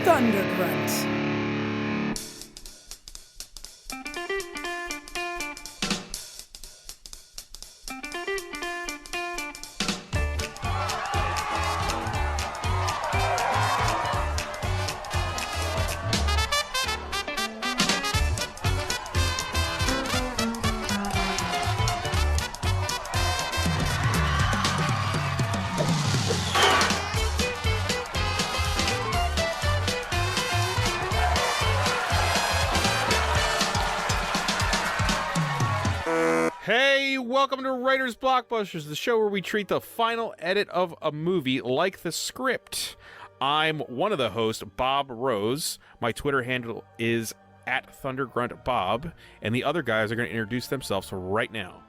Thunder Grunt. Hey, welcome to Writers Blockbusters, the show where we treat the final edit of a movie like the script. I'm one of the hosts, Bob Rose. My Twitter handle is @ThunderGruntBob, and the other guys are going to introduce themselves right now.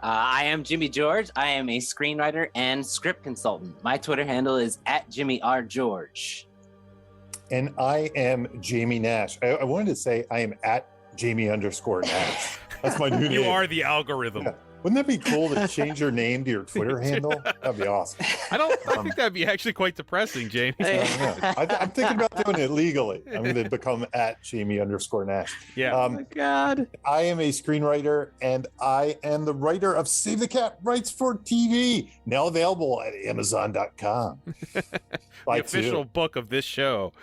I am Jimmy George. I am a screenwriter and script consultant. My Twitter handle is @JimmyRGeorge. And I am Jamie Nash. I wanted to say I am @Jamie_Nash. That's my new name. You are the algorithm. Yeah. Wouldn't that be cool to change your name to your Twitter handle? That'd be awesome. I think that'd be actually quite depressing, Jamie. Yeah. I'm thinking about doing it legally. I'm going to become @Jamie_Nash. Yeah. Oh my God. I am a screenwriter, and I am the writer of Save the Cat Writes for TV, now available at Amazon.com. The official book of this show.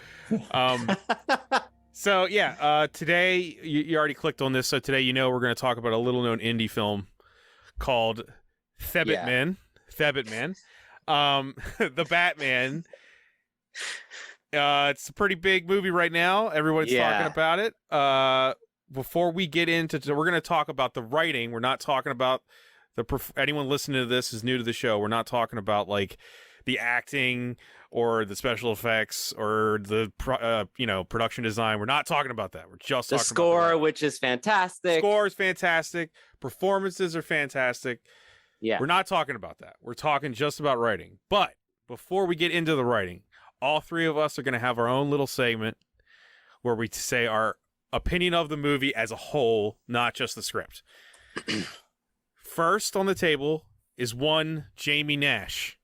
So yeah, today you already clicked on this. So today, we're going to talk about a little-known indie film called Thebatman. Thebatman, the Batman. It's a pretty big movie right now. Everyone's talking about it. Before we get into, we're going to talk about the writing. We're not talking about anyone listening to this is new to the show. We're not talking about like the acting or the special effects or the production design. We're not talking about that. We're just talking score, about which is fantastic. Score is fantastic. Performances are fantastic. Yeah. We're not talking about that. We're talking just about writing. But before we get into the writing, all three of us are going to have our own little segment where we say our opinion of the movie as a whole, not just the script. First on the table is one Jamie Nash.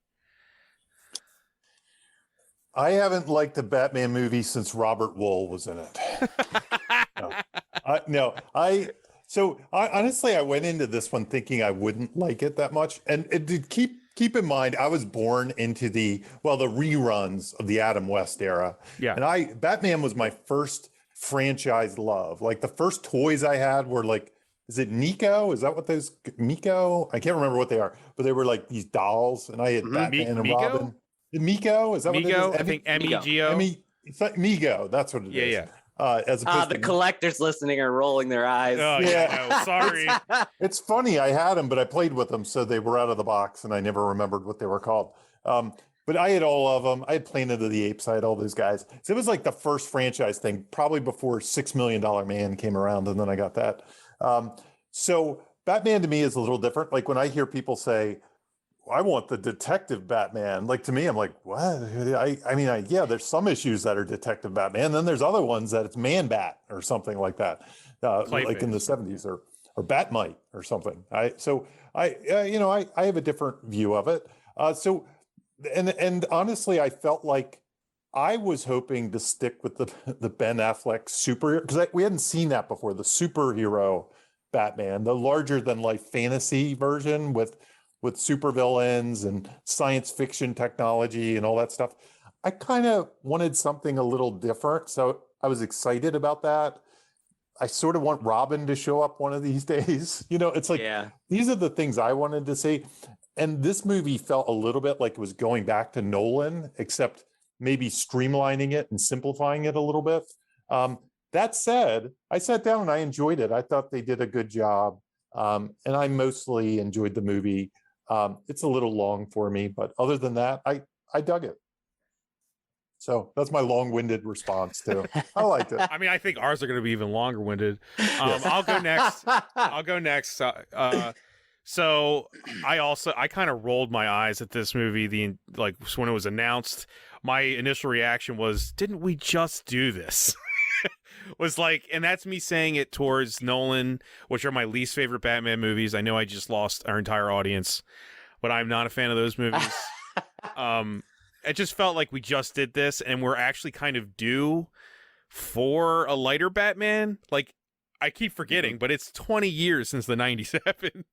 I haven't liked the Batman movie since Robert Wuhl was in it. Honestly, I went into this one thinking I wouldn't like it that much. And it did keep in mind, I was born into the reruns of the Adam West era. Yeah. And Batman was my first franchise love. Like the first toys I had were like, is it Nico? Is that what those, Miko? I can't remember what they are, but they were like these dolls, and I had Batman and Robin. Miko? Is that Migo? what it is? I think M-E-G-O. It's like Migo. That's what it is. Yeah. As opposed The to collectors listening are rolling their eyes. Oh, yeah. No, sorry. It's funny. I had them, but I played with them, so they were out of the box, and I never remembered what they were called. But I had all of them. I had Planet of the Apes. I had all those guys. So it was like the first franchise thing, probably before $6 Million Man came around, and then I got that. So Batman to me is a little different. Like when I hear people say, I want the detective Batman. Like to me, I'm like, what? Yeah, there's some issues that are detective Batman. Then there's other ones that it's Man Bat or something like that, like in the 70s or Batmite or something. I have a different view of it. And honestly, I felt like I was hoping to stick with the Ben Affleck superhero, because we hadn't seen that before. The superhero Batman, the larger than life fantasy version with supervillains and science fiction technology and all that stuff. I kind of wanted something a little different. So I was excited about that. I sort of want Robin to show up one of these days. It's like, These are the things I wanted to see. And this movie felt a little bit like it was going back to Nolan, except maybe streamlining it and simplifying it a little bit. That said, I sat down and I enjoyed it. I thought they did a good job. And I mostly enjoyed the movie. It's a little long for me, but other than that, I dug it. So that's my long-winded response to. I liked it. I mean, I think ours are going to be even longer-winded. I'll go next. So I kind of rolled my eyes at this movie. When it was announced, my initial reaction was, "Didn't we just do this?" Was like, and that's me saying it towards Nolan, which are my least favorite Batman movies. I know I just lost our entire audience, but I'm not a fan of those movies. it just felt like we just did this, and we're actually kind of due for a lighter Batman. Like, I keep forgetting, but it's 20 years since the 97.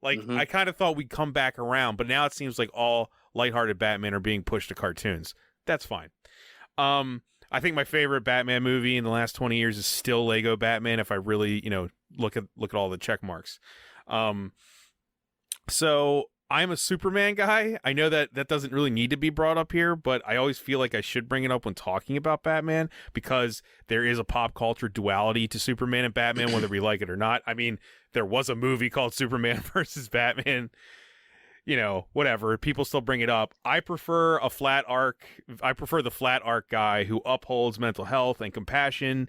Like, I kind of thought we'd come back around, but now it seems like all lighthearted Batman are being pushed to cartoons. That's fine. I think my favorite Batman movie in the last 20 years is still Lego Batman, if I really, look at all the check marks. So I'm a Superman guy. I know that doesn't really need to be brought up here, but I always feel like I should bring it up when talking about Batman, because there is a pop culture duality to Superman and Batman, whether we like it or not. I mean, there was a movie called Superman versus Batman. Whatever. People still bring it up. I prefer a flat arc. I prefer the flat arc guy who upholds mental health and compassion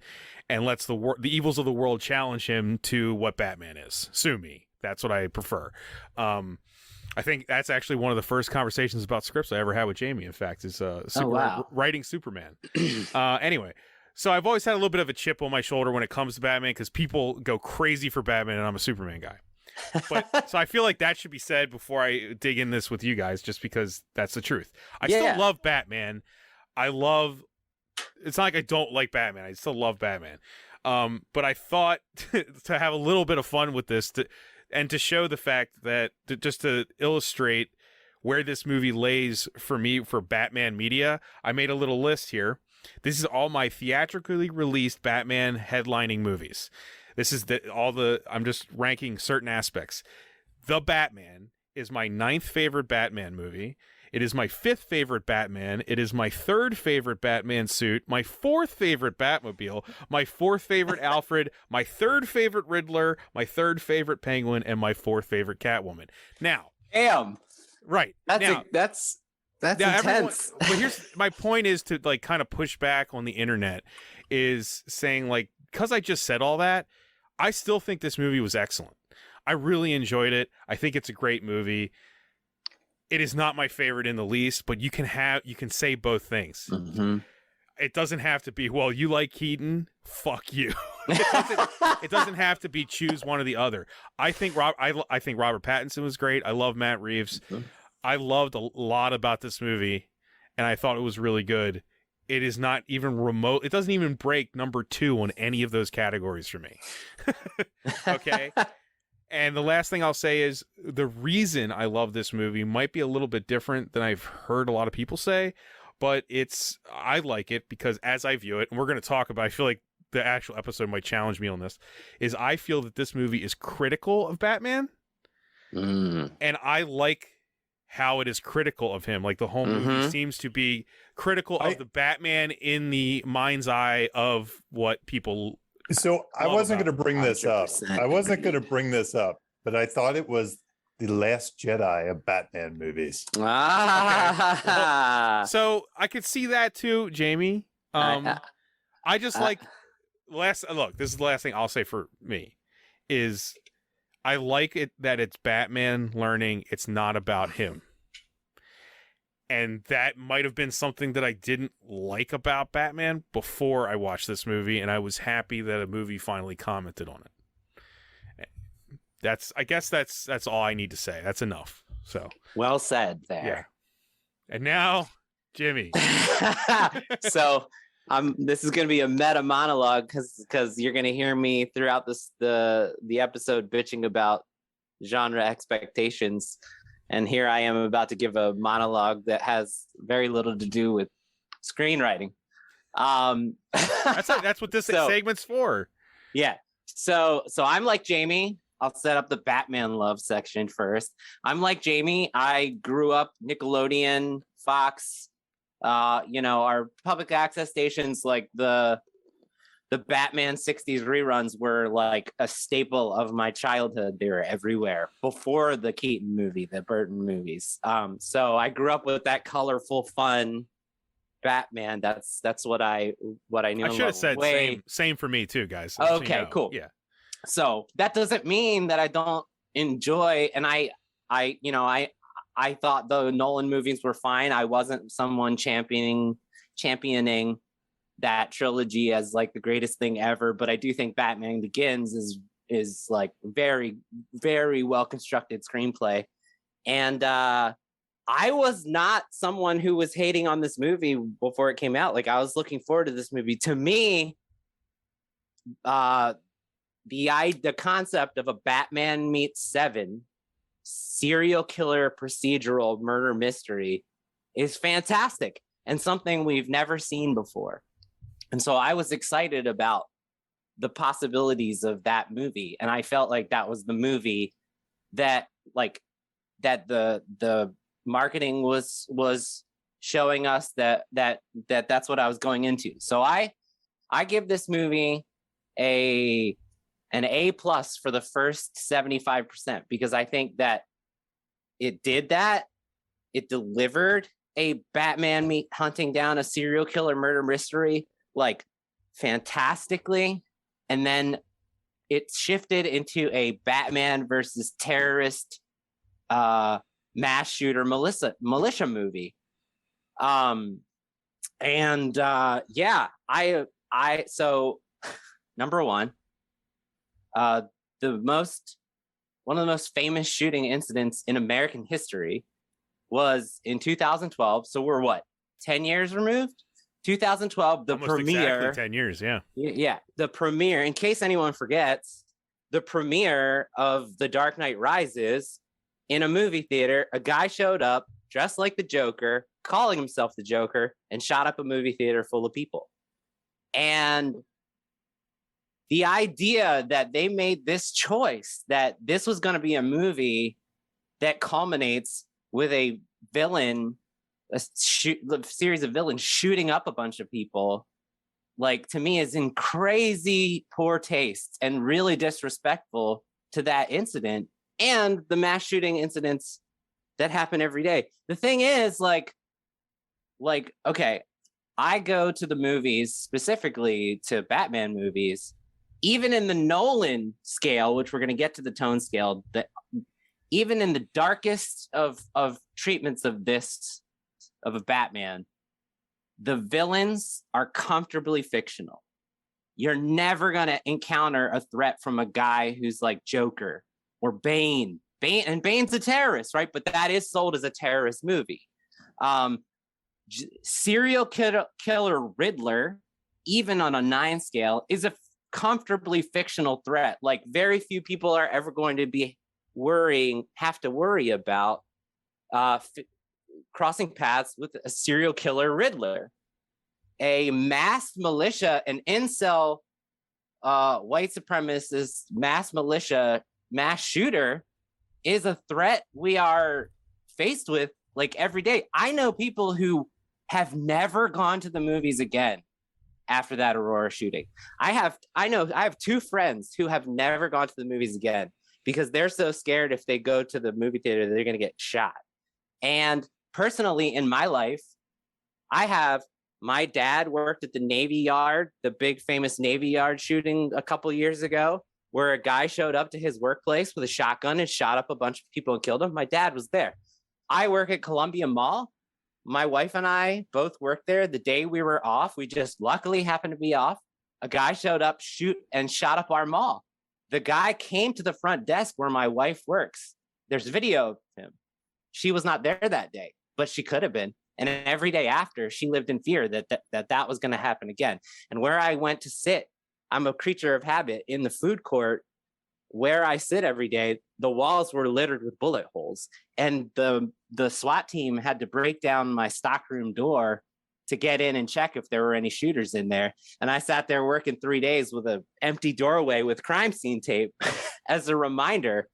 and lets the evils of the world challenge him to what Batman is. Sue me. That's what I prefer. I think that's actually one of the first conversations about scripts I ever had with Jamie, in fact, is writing Superman. Anyway, so I've always had a little bit of a chip on my shoulder when it comes to Batman, because people go crazy for Batman and I'm a Superman guy. But so I feel like that should be said before I dig in this with you guys, just because that's the truth. I still love Batman. It's not like I don't like Batman. I still love Batman. But I thought to have a little bit of fun with this, and to show the fact that just to illustrate where this movie lays for me for Batman media, I made a little list here. This is all my theatrically released Batman headlining movies. This is I'm just ranking certain aspects. The Batman is my 9th favorite Batman movie. It is my 5th favorite Batman. It is my 3rd favorite Batman suit, my 4th favorite Batmobile, my 4th favorite Alfred, my 3rd favorite Riddler, my 3rd favorite Penguin, and my 4th favorite Catwoman. Now, damn, right? That's intense. But here's my point: is to like kind of push back on the internet, is saying like, because I just said all that, I still think this movie was excellent. I really enjoyed it. I think it's a great movie. It is not my favorite in the least, but you can say both things. Mm-hmm. It doesn't have to be, well, you like Keaton, fuck you. It doesn't have to be choose one or the other. I think I think Robert Pattinson was great. I love Matt Reeves. Mm-hmm. I loved a lot about this movie, and I thought it was really good. It is not even remote. It doesn't even break number 2 on any of those categories for me. Okay. And the last thing I'll say is the reason I love this movie might be a little bit different than I've heard a lot of people say, but I like it because as I view it, and we're going to talk about, I feel like the actual episode might challenge me on this, is I feel that this movie is critical of Batman. And I like how it is critical of him. Like the whole movie seems to be critical of the Batman in the mind's eye of what people. So I wasn't going to bring this up. I wasn't going to bring this up, but I thought it was the Last Jedi of Batman movies. Okay. Well, so I could see that too, Jamie. I just like this is the last thing I'll say for me is I like it that it's Batman learning it's not about him. And that might have been something that I didn't like about Batman before I watched this movie, and I was happy that a movie finally commented on it. I guess that's all I need to say. That's enough. So well said there. Yeah. And now, Jimmy. So this is going to be a meta monologue because you're going to hear me throughout the episode bitching about genre expectations. And here I am about to give a monologue that has very little to do with screenwriting. That's what this segment's for. Yeah. So I'm like Jamie. I'll set up the Batman love section first. I'm like Jamie. I grew up Nickelodeon, Fox, our public access stations, like the Batman 60s reruns were like a staple of my childhood. They were everywhere before the Keaton movie, the Burton movies. So I grew up with that colorful, fun Batman. That's what I knew. I should have said same for me too, guys. Okay, cool. Yeah. So that doesn't mean that I don't enjoy, and I thought the Nolan movies were fine. I wasn't someone championing that trilogy as like the greatest thing ever, but I do think Batman Begins is like very, very well constructed screenplay. And I was not someone who was hating on this movie before it came out. Like, I was looking forward to this movie. To me, the concept of a Batman meets Seven serial killer procedural murder mystery is fantastic and something we've never seen before. And so I was excited about the possibilities of that movie, and I felt like that was the movie that the marketing was showing us that's what I was going into. So I give this movie an A+ for the first 75%, because I think that it did that. It delivered a Batman hunting down a serial killer murder mystery like fantastically, and then it shifted into a Batman versus terrorist mass shooter militia movie. So number one, one of the most famous shooting incidents in American history was in 2012. So we're what, 10 years removed? 2012, the Almost premiere. exactly 10 years, yeah. Yeah, the premiere, in case anyone forgets, the premiere of The Dark Knight Rises in a movie theater, a guy showed up dressed like the Joker, calling himself the Joker, and shot up a movie theater full of people. And the idea that they made this choice, that this was going to be a movie that culminates with a villain, a series of villains shooting up a bunch of people, like, to me is in crazy poor taste and really disrespectful to that incident and the mass shooting incidents that happen every day. The thing is, like, okay, I go to the movies, specifically to Batman movies, even in the Nolan scale, which we're going to get to the tone scale, that even in the darkest of treatments of a Batman, the villains are comfortably fictional. You're never going to encounter a threat from a guy who's like Joker or Bane. And Bane's a terrorist, right? But that is sold as a terrorist movie. Serial killer Riddler, even on a 9 scale, is a comfortably fictional threat. Like, very few people are ever going to have to worry about crossing paths with a serial killer Riddler. A mass militia, an incel white supremacist mass militia mass shooter is a threat we are faced with like every day. I know people who have never gone to the movies again after that Aurora shooting. I have 2 friends who have never gone to the movies again because they're so scared if they go to the movie theater they're going to get shot. And personally, in my life, my dad worked at the Navy Yard, the big famous Navy Yard shooting a couple years ago, where a guy showed up to his workplace with a shotgun and shot up a bunch of people and killed them. My dad was there. I work at Columbia Mall. My wife and I both worked there. The day we were off, we just luckily happened to be off. A guy showed up, shot up our mall. The guy came to the front desk where my wife works. There's video of him. She was not there that day, but she could have been. And every day after, she lived in fear that was going to happen again. And where I went to sit, I'm a creature of habit. In the food court where I sit every day, the walls were littered with bullet holes. And the SWAT team had to break down my stockroom door to get in and check if there were any shooters in there. And I sat there working 3 days with an empty doorway with crime scene tape as a reminder.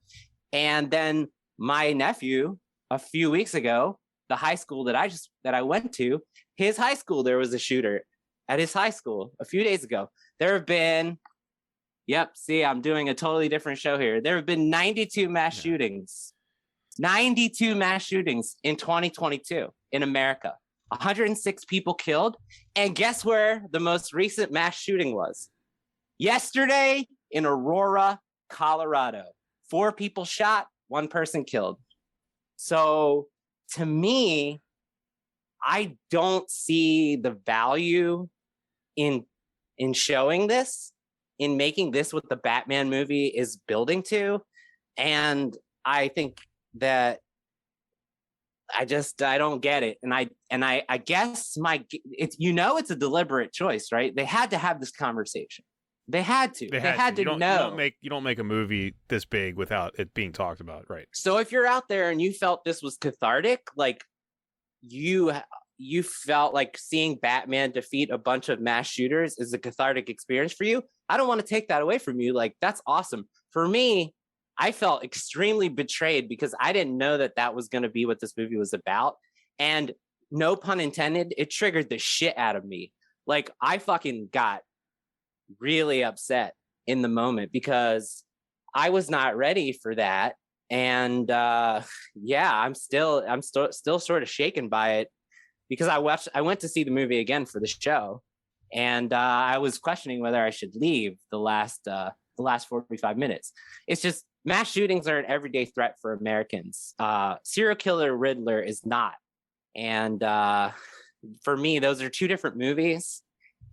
And then my nephew, a few weeks ago, the high school that I went to, his high school, there was a shooter at his high school a few days ago. There have been, I'm doing a totally different show here. There have been 92 mass shootings. 92 mass shootings in 2022 in America. 106 people killed. And guess where the most recent mass shooting was? Yesterday in Aurora, Colorado. 4 people shot, 1 person killed. So to me, I don't see the value in showing this, in making this what the Batman movie is building to. And I think that I don't get it. And I guess it's, it's a deliberate choice, right? They had to have this conversation. They had to know. You don't make a movie this big without it being talked about, right? So if you're out there and you felt this was cathartic, like you felt like seeing Batman defeat a bunch of mass shooters is a cathartic experience for you, I don't want to take that away from you. Like, that's awesome. For me, I felt extremely betrayed because I didn't know that was going to be what this movie was about. And no pun intended, it triggered the shit out of me. Like, I fucking got really upset in the moment because I was not ready for that. And I'm still sort of shaken by it because I went to see the movie again for the show, and I was questioning whether I should leave the last 45 minutes. It's just, mass shootings are an everyday threat for Americans. Serial killer Riddler is not. And for me, those are two different movies.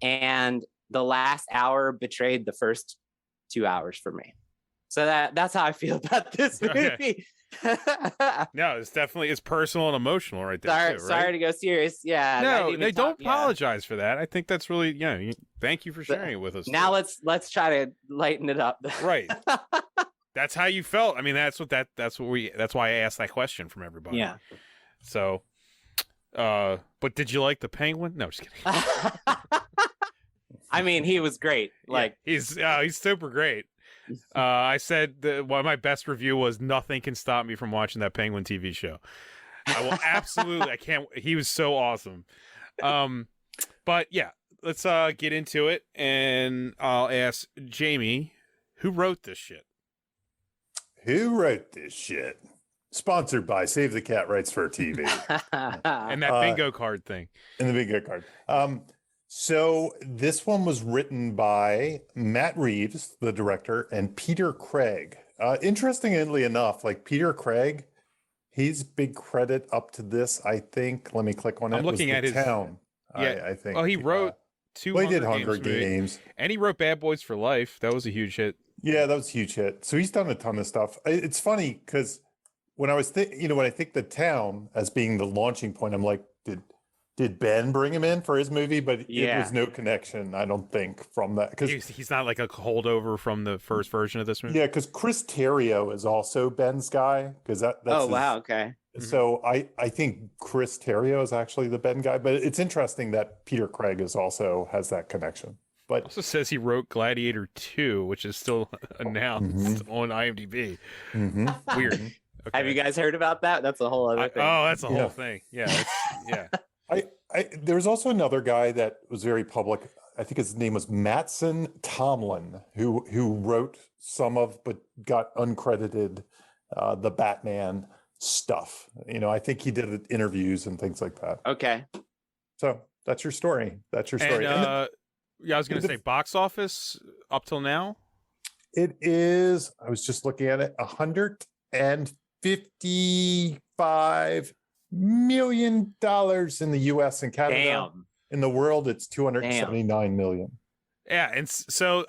And the last hour betrayed the first 2 hours for me. So that's how I feel about this movie. No, it's personal and emotional right there. Sorry to go serious. Yeah. No, they don't apologize for that. I think that's really, thank you for sharing it with us. Now let's try to lighten it up. Right. That's how you felt. I mean, that's why I asked that question from everybody. Yeah. So, but did you like the Penguin? No, just kidding. I mean, he was great. Like, he's super great. I said my best review was nothing can stop me from watching that Penguin TV show. I will absolutely. I can't. He was so awesome. But yeah, let's get into it, and I'll ask Jamie, who wrote this shit? Who wrote this shit? Sponsored by Save the Cat Writes for TV. And that bingo card thing. And the bingo card. So this one was written by Matt Reeves, the director, and Peter Craig. Interestingly enough, like Peter Craig, he's big credit up to this, I think. Let me click on it. I'm looking at his town. Yeah, I think. Oh, he wrote two. Well, he did Hunger Games, and he wrote Bad Boys for Life. That was a huge hit. Yeah, that was a huge hit. So he's done a ton of stuff. It's funny because when I was when I think The Town as being the launching point, I'm like, did Ben bring him in for his movie? But it was no connection, I don't think, from that. Because he's not like a holdover from the first version of this movie. Yeah, because Chris Terrio is also Ben's guy. Because that's wow, okay. So I think Chris Terrio is actually the Ben guy. But it's interesting that Peter Craig also has that connection. But also says he wrote Gladiator 2, which is still announced on IMDb. Weird. Okay. Have you guys heard about that? That's a whole other thing. Oh, that's a whole thing. Yeah. There was also another guy that was very public. I think his name was Mattson Tomlin, who wrote but got uncredited the Batman stuff. I think he did interviews and things like that. Okay. So that's your story. And, I was going to say box office up till now. It is. I was just looking at it. $155 million in the U.S. and Canada. Damn. In the world, it's 279 million. Yeah, and so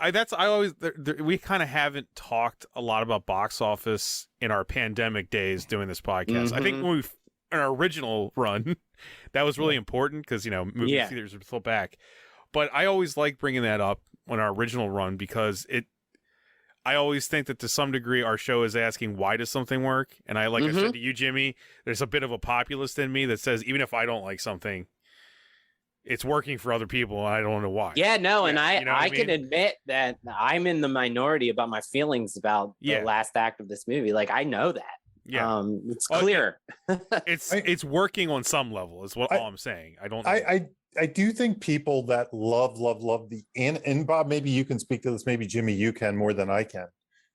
we kind of haven't talked a lot about box office in our pandemic days doing this podcast. I think when in our original run, that was really important because movie theaters are still back. But I always like bringing that up on our original run because I always think that to some degree our show is asking why does something work, and I said to you, Jimmy, there's a bit of a populist in me that says even if I don't like something, it's working for other people, and I don't know why. Yeah, no, and I can admit that I'm in the minority about my feelings about the last act of this movie. Like, I know that. Yeah, it's clear. It's working on some level, is all I'm saying. I do think people that love and Bob, maybe you can speak to this, maybe Jimmy, you can more than I can,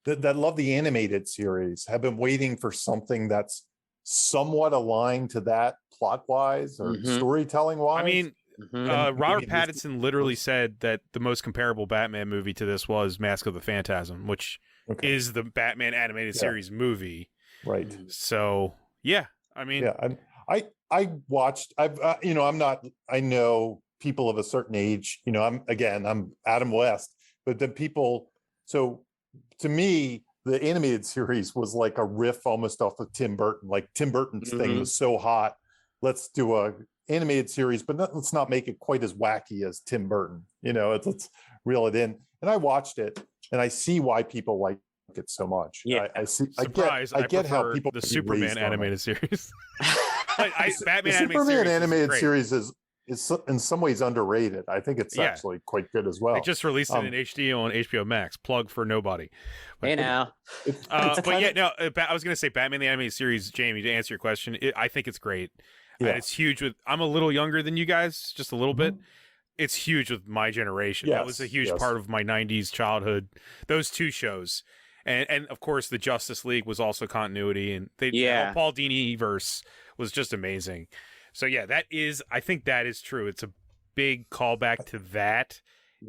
that love the animated series have been waiting for something that's somewhat aligned to that plot-wise or storytelling-wise. I mean, Robert Pattinson literally said that the most comparable Batman movie to this was Mask of the Phantasm, which is the Batman animated series movie. Right. So, yeah, I mean... Yeah, I watched, I know people of a certain age, I'm Adam West, but the people, so to me, the animated series was like a riff almost off of Tim Burton. Like Tim Burton's thing was so hot. Let's do a animated series, but let's not make it quite as wacky as Tim Burton. You know, let's reel it in. And I watched it, and I see why people like it so much. Yeah, I see. Surprise! I get how prefer people the can be Superman raised on it. animated series. Batman The animated Superman series animated is series is in some ways underrated. I think it's actually quite good as well. They just released it in HD on HBO Max. Plug for nobody. Hey now. But yeah, no. I was gonna say Batman the animated series, Jamie. To answer your question, I think it's great. Yeah. And it's huge. I'm a little younger than you guys, just a little bit. It's huge with my generation. That was a huge part of my '90s childhood. Those two shows. And of course, the Justice League was also continuity, and the whole Paul Dini verse was just amazing. So yeah, I think that is true. It's a big callback to that,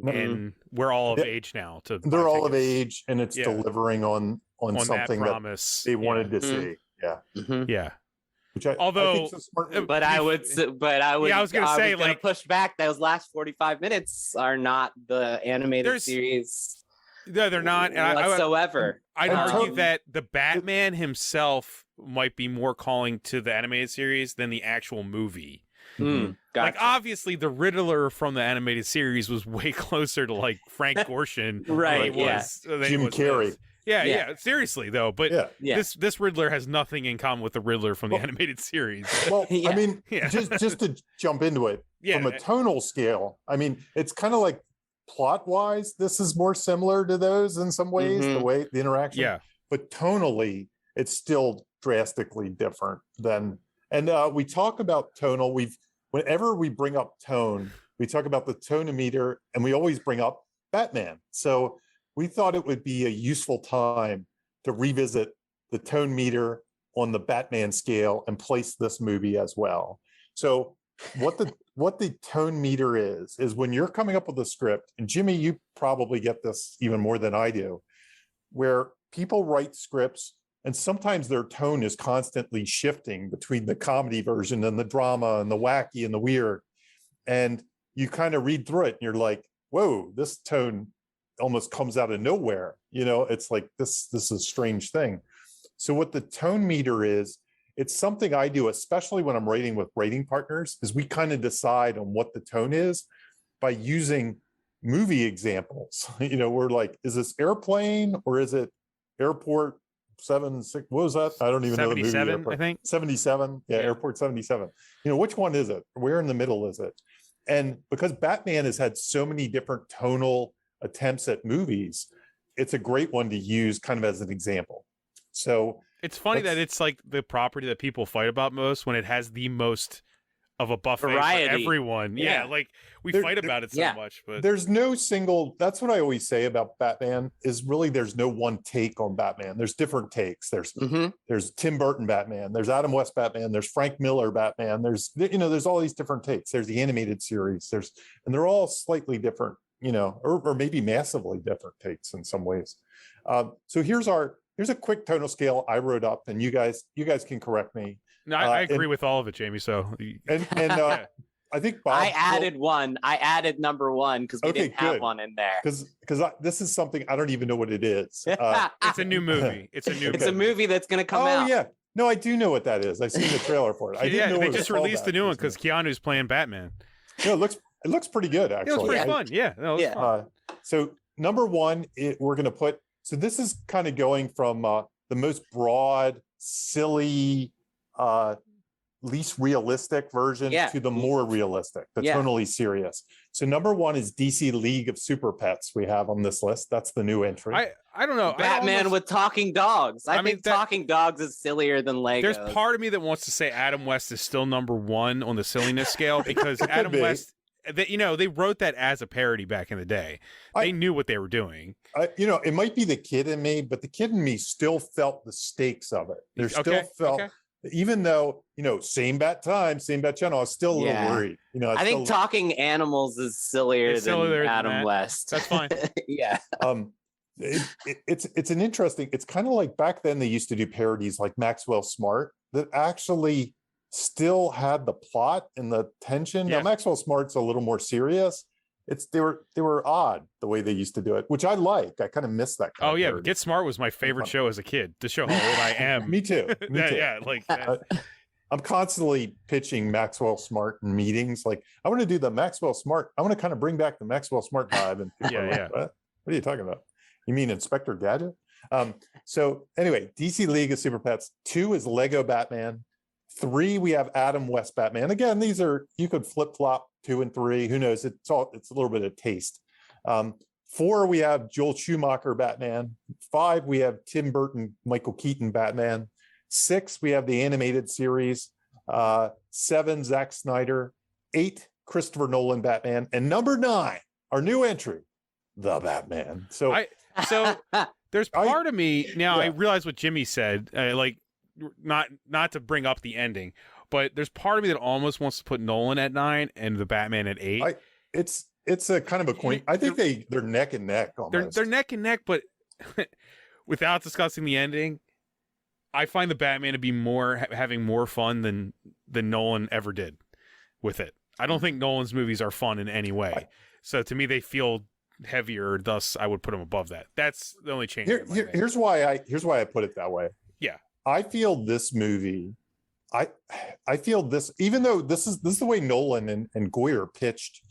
and we're all of age now. They're all of age, and it's delivering on something that they wanted to see. Yeah, yeah. Which Although, I think is smart. But I would. Yeah, I was gonna say, like, push back. Those last 45 minutes are not the animated series. No, they're not. Whatsoever. I'd argue that the Batman himself might be more calling to the animated series than the actual movie. Gotcha. Like, obviously, the Riddler from the animated series was way closer to, like, Frank Gorshin. Right, Jim Carrey. Yeah, seriously, though. But this Riddler has nothing in common with the Riddler from the animated series. Well, I mean, just to jump into it, from a tonal scale, I mean, it's kind of like plot-wise, this is more similar to those in some ways, the interaction. Yeah. But tonally, it's still drastically different than. And we talk about tonal. Whenever we bring up tone, we talk about the tonometer, and we always bring up Batman. So we thought it would be a useful time to revisit the tone meter on the Batman scale and place this movie as well. So what the tone meter is when you're coming up with a script, and Jimmy, you probably get this even more than I do, where people write scripts and sometimes their tone is constantly shifting between the comedy version and the drama and the wacky and the weird. And you kind of read through it and you're like, whoa, this tone almost comes out of nowhere. You know, it's like this is a strange thing. So what the tone meter is, it's something I do, especially when I'm writing with writing partners, is we kind of decide on what the tone is by using movie examples. You know, we're like, is this Airplane or is it Airport 76? What was that? I don't even know the movie. 77, I think. 77. Yeah, Airport 77. You know, which one is it? Where in the middle is it? And because Batman has had so many different tonal attempts at movies, it's a great one to use kind of as an example. So it's funny that it's like the property that people fight about most when it has the most of a buffet for everyone. Yeah, like we fight about it so much, but there's no single. That's what I always say about Batman is really there's no one take on Batman. There's different takes. There's Tim Burton Batman. There's Adam West Batman. There's Frank Miller Batman. There's all these different takes. There's the animated series. And they're all slightly different, you know, or maybe massively different takes in some ways. So here's a quick tonal scale I wrote up, and you guys can correct me. No, I agree with all of it, Jamie. So I think Bob. I added one. I added number one because we didn't have one in there. Because this is something I don't even know what it is. It's a new movie. It's a movie that's going to come out. Oh yeah, no, I do know what that is. I've seen the trailer for it. I didn't know they just released the new one because Keanu's playing Batman. No, it looks pretty good actually. It was pretty fun. Yeah, no, it was fun. So number one, we're going to put. So this is kind of going from the most broad, silly, least realistic version to the more realistic, the tonally serious. So number one is DC League of Super Pets we have on this list. That's the new entry. I don't know. Batman with talking dogs. I think talking dogs is sillier than Legos. There's part of me that wants to say Adam West is still number one on the silliness scale because Adam West, they wrote that as a parody back in the day. They knew what they were doing. It might be the kid in me, but the kid in me still felt the stakes of it. There still felt, even though, same bat time, same bat channel, I was still a little worried. I think talking animals is sillier than Adam West. That's fine. Yeah. It's an interesting, it's kind of like back then they used to do parodies like Maxwell Smart that actually still had the plot and the tension. Now Maxwell Smart's a little more serious, they were odd the way they used to do it, which I like. I kind of miss that. Kind Oh of yeah, parody. Get Smart was my favorite show as a kid. To show how old I am. Me too. Me too. Yeah, like I'm constantly pitching Maxwell Smart in meetings. Like, I want to do the Maxwell Smart. I want to kind of bring back the Maxwell Smart vibe. And people are like, what are you talking about? You mean Inspector Gadget? So anyway, DC League of Super Pets. 2 is Lego Batman. 3, we have Adam West Batman. Again, these are, you could flip flop 2 and 3. Who knows? It's a little bit of taste. 4, we have Joel Schumacher Batman. 5, we have Tim Burton, Michael Keaton Batman. 6, we have the animated series. 7, Zack Snyder. 8, Christopher Nolan Batman. And number 9, our new entry, the Batman. So there's part of me now. Yeah. I realize what Jimmy said. Like, not to bring up the ending, but there's part of me that almost wants to put Nolan at 9 and the Batman at 8. It's a kind of a coin. I think they're neck and neck almost. They're neck and neck, but without discussing the ending, I find the Batman to be having more fun than Nolan ever did with it. I don't think Nolan's movies are fun in any way. So to me, they feel heavier. Thus, I would put them above that. That's the only change. Here's why I put it that way. Yeah, I feel this movie. I feel this, even though this is the way Nolan and Goyer pitched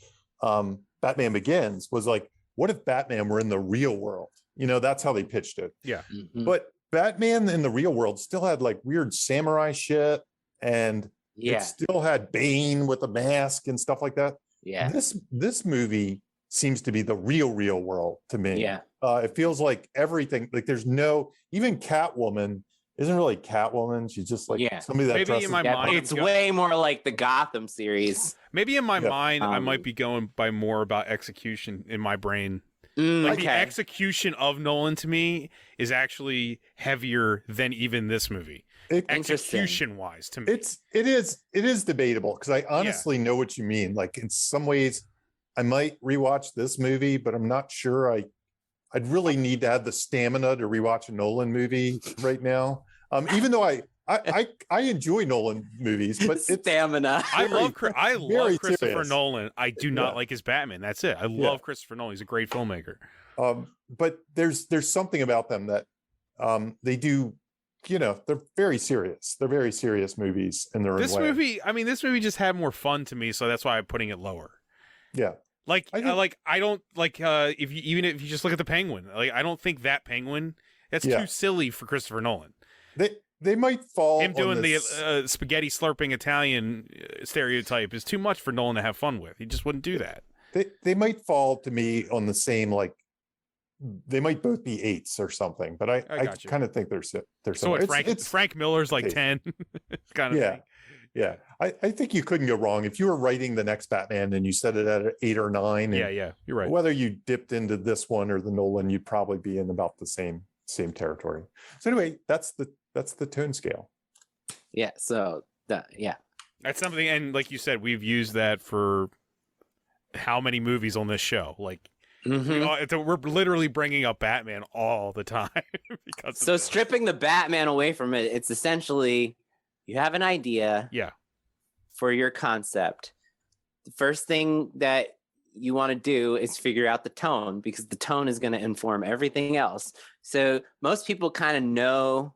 Batman Begins, was like, what if Batman were in the real world? That's how they pitched it. Yeah. Mhm. But Batman in the real world still had like weird samurai shit, and it still had Bane with a mask and stuff like that. Yeah. This movie seems to be the real world to me. Yeah. It feels like everything, like there's no, even Catwoman isn't really Catwoman. She's just like somebody that Maybe dresses. in my mind, It's way more like the Gotham series. Maybe in my mind, I might be going by more about execution in my brain. Like the execution of Nolan to me is actually heavier than even this movie. Execution wise to me. It is debatable, because I honestly know what you mean. Like, in some ways I might rewatch this movie, but I'm not sure I'd really need to have the stamina to rewatch a Nolan movie right now. Even though I enjoy Nolan movies, but it's stamina. I love Christopher serious. Nolan. I do not like his Batman. That's it. I love Christopher Nolan. He's a great filmmaker. But there's something about them that they do. They're very serious. They're very serious movies in their own way. This movie just had more fun to me, so that's why I'm putting it lower. Yeah. I don't like if you just look at the Penguin, like I don't think that Penguin that's too silly for Christopher Nolan. They might fall. Him doing the spaghetti slurping Italian stereotype is too much for Nolan to have fun with. He just wouldn't do that. They might fall to me on the same, like, they might both be 8s or something, but I kind of think they're so similar. Frank Miller's like 10 kind of thing. Yeah. I think you couldn't go wrong if you were writing the next Batman and you set it at 8 or 9. Yeah, you're right. Whether you dipped into this one or the Nolan, you'd probably be in about the same territory. So anyway, that's the tone scale. Yeah. So that's something, and like you said, we've used that for how many movies on this show? Like, we're literally bringing up Batman all the time. So stripping the Batman away from it, it's essentially, you have an idea for your concept. The first thing that you want to do is figure out the tone, because the tone is going to inform everything else. So most people kind of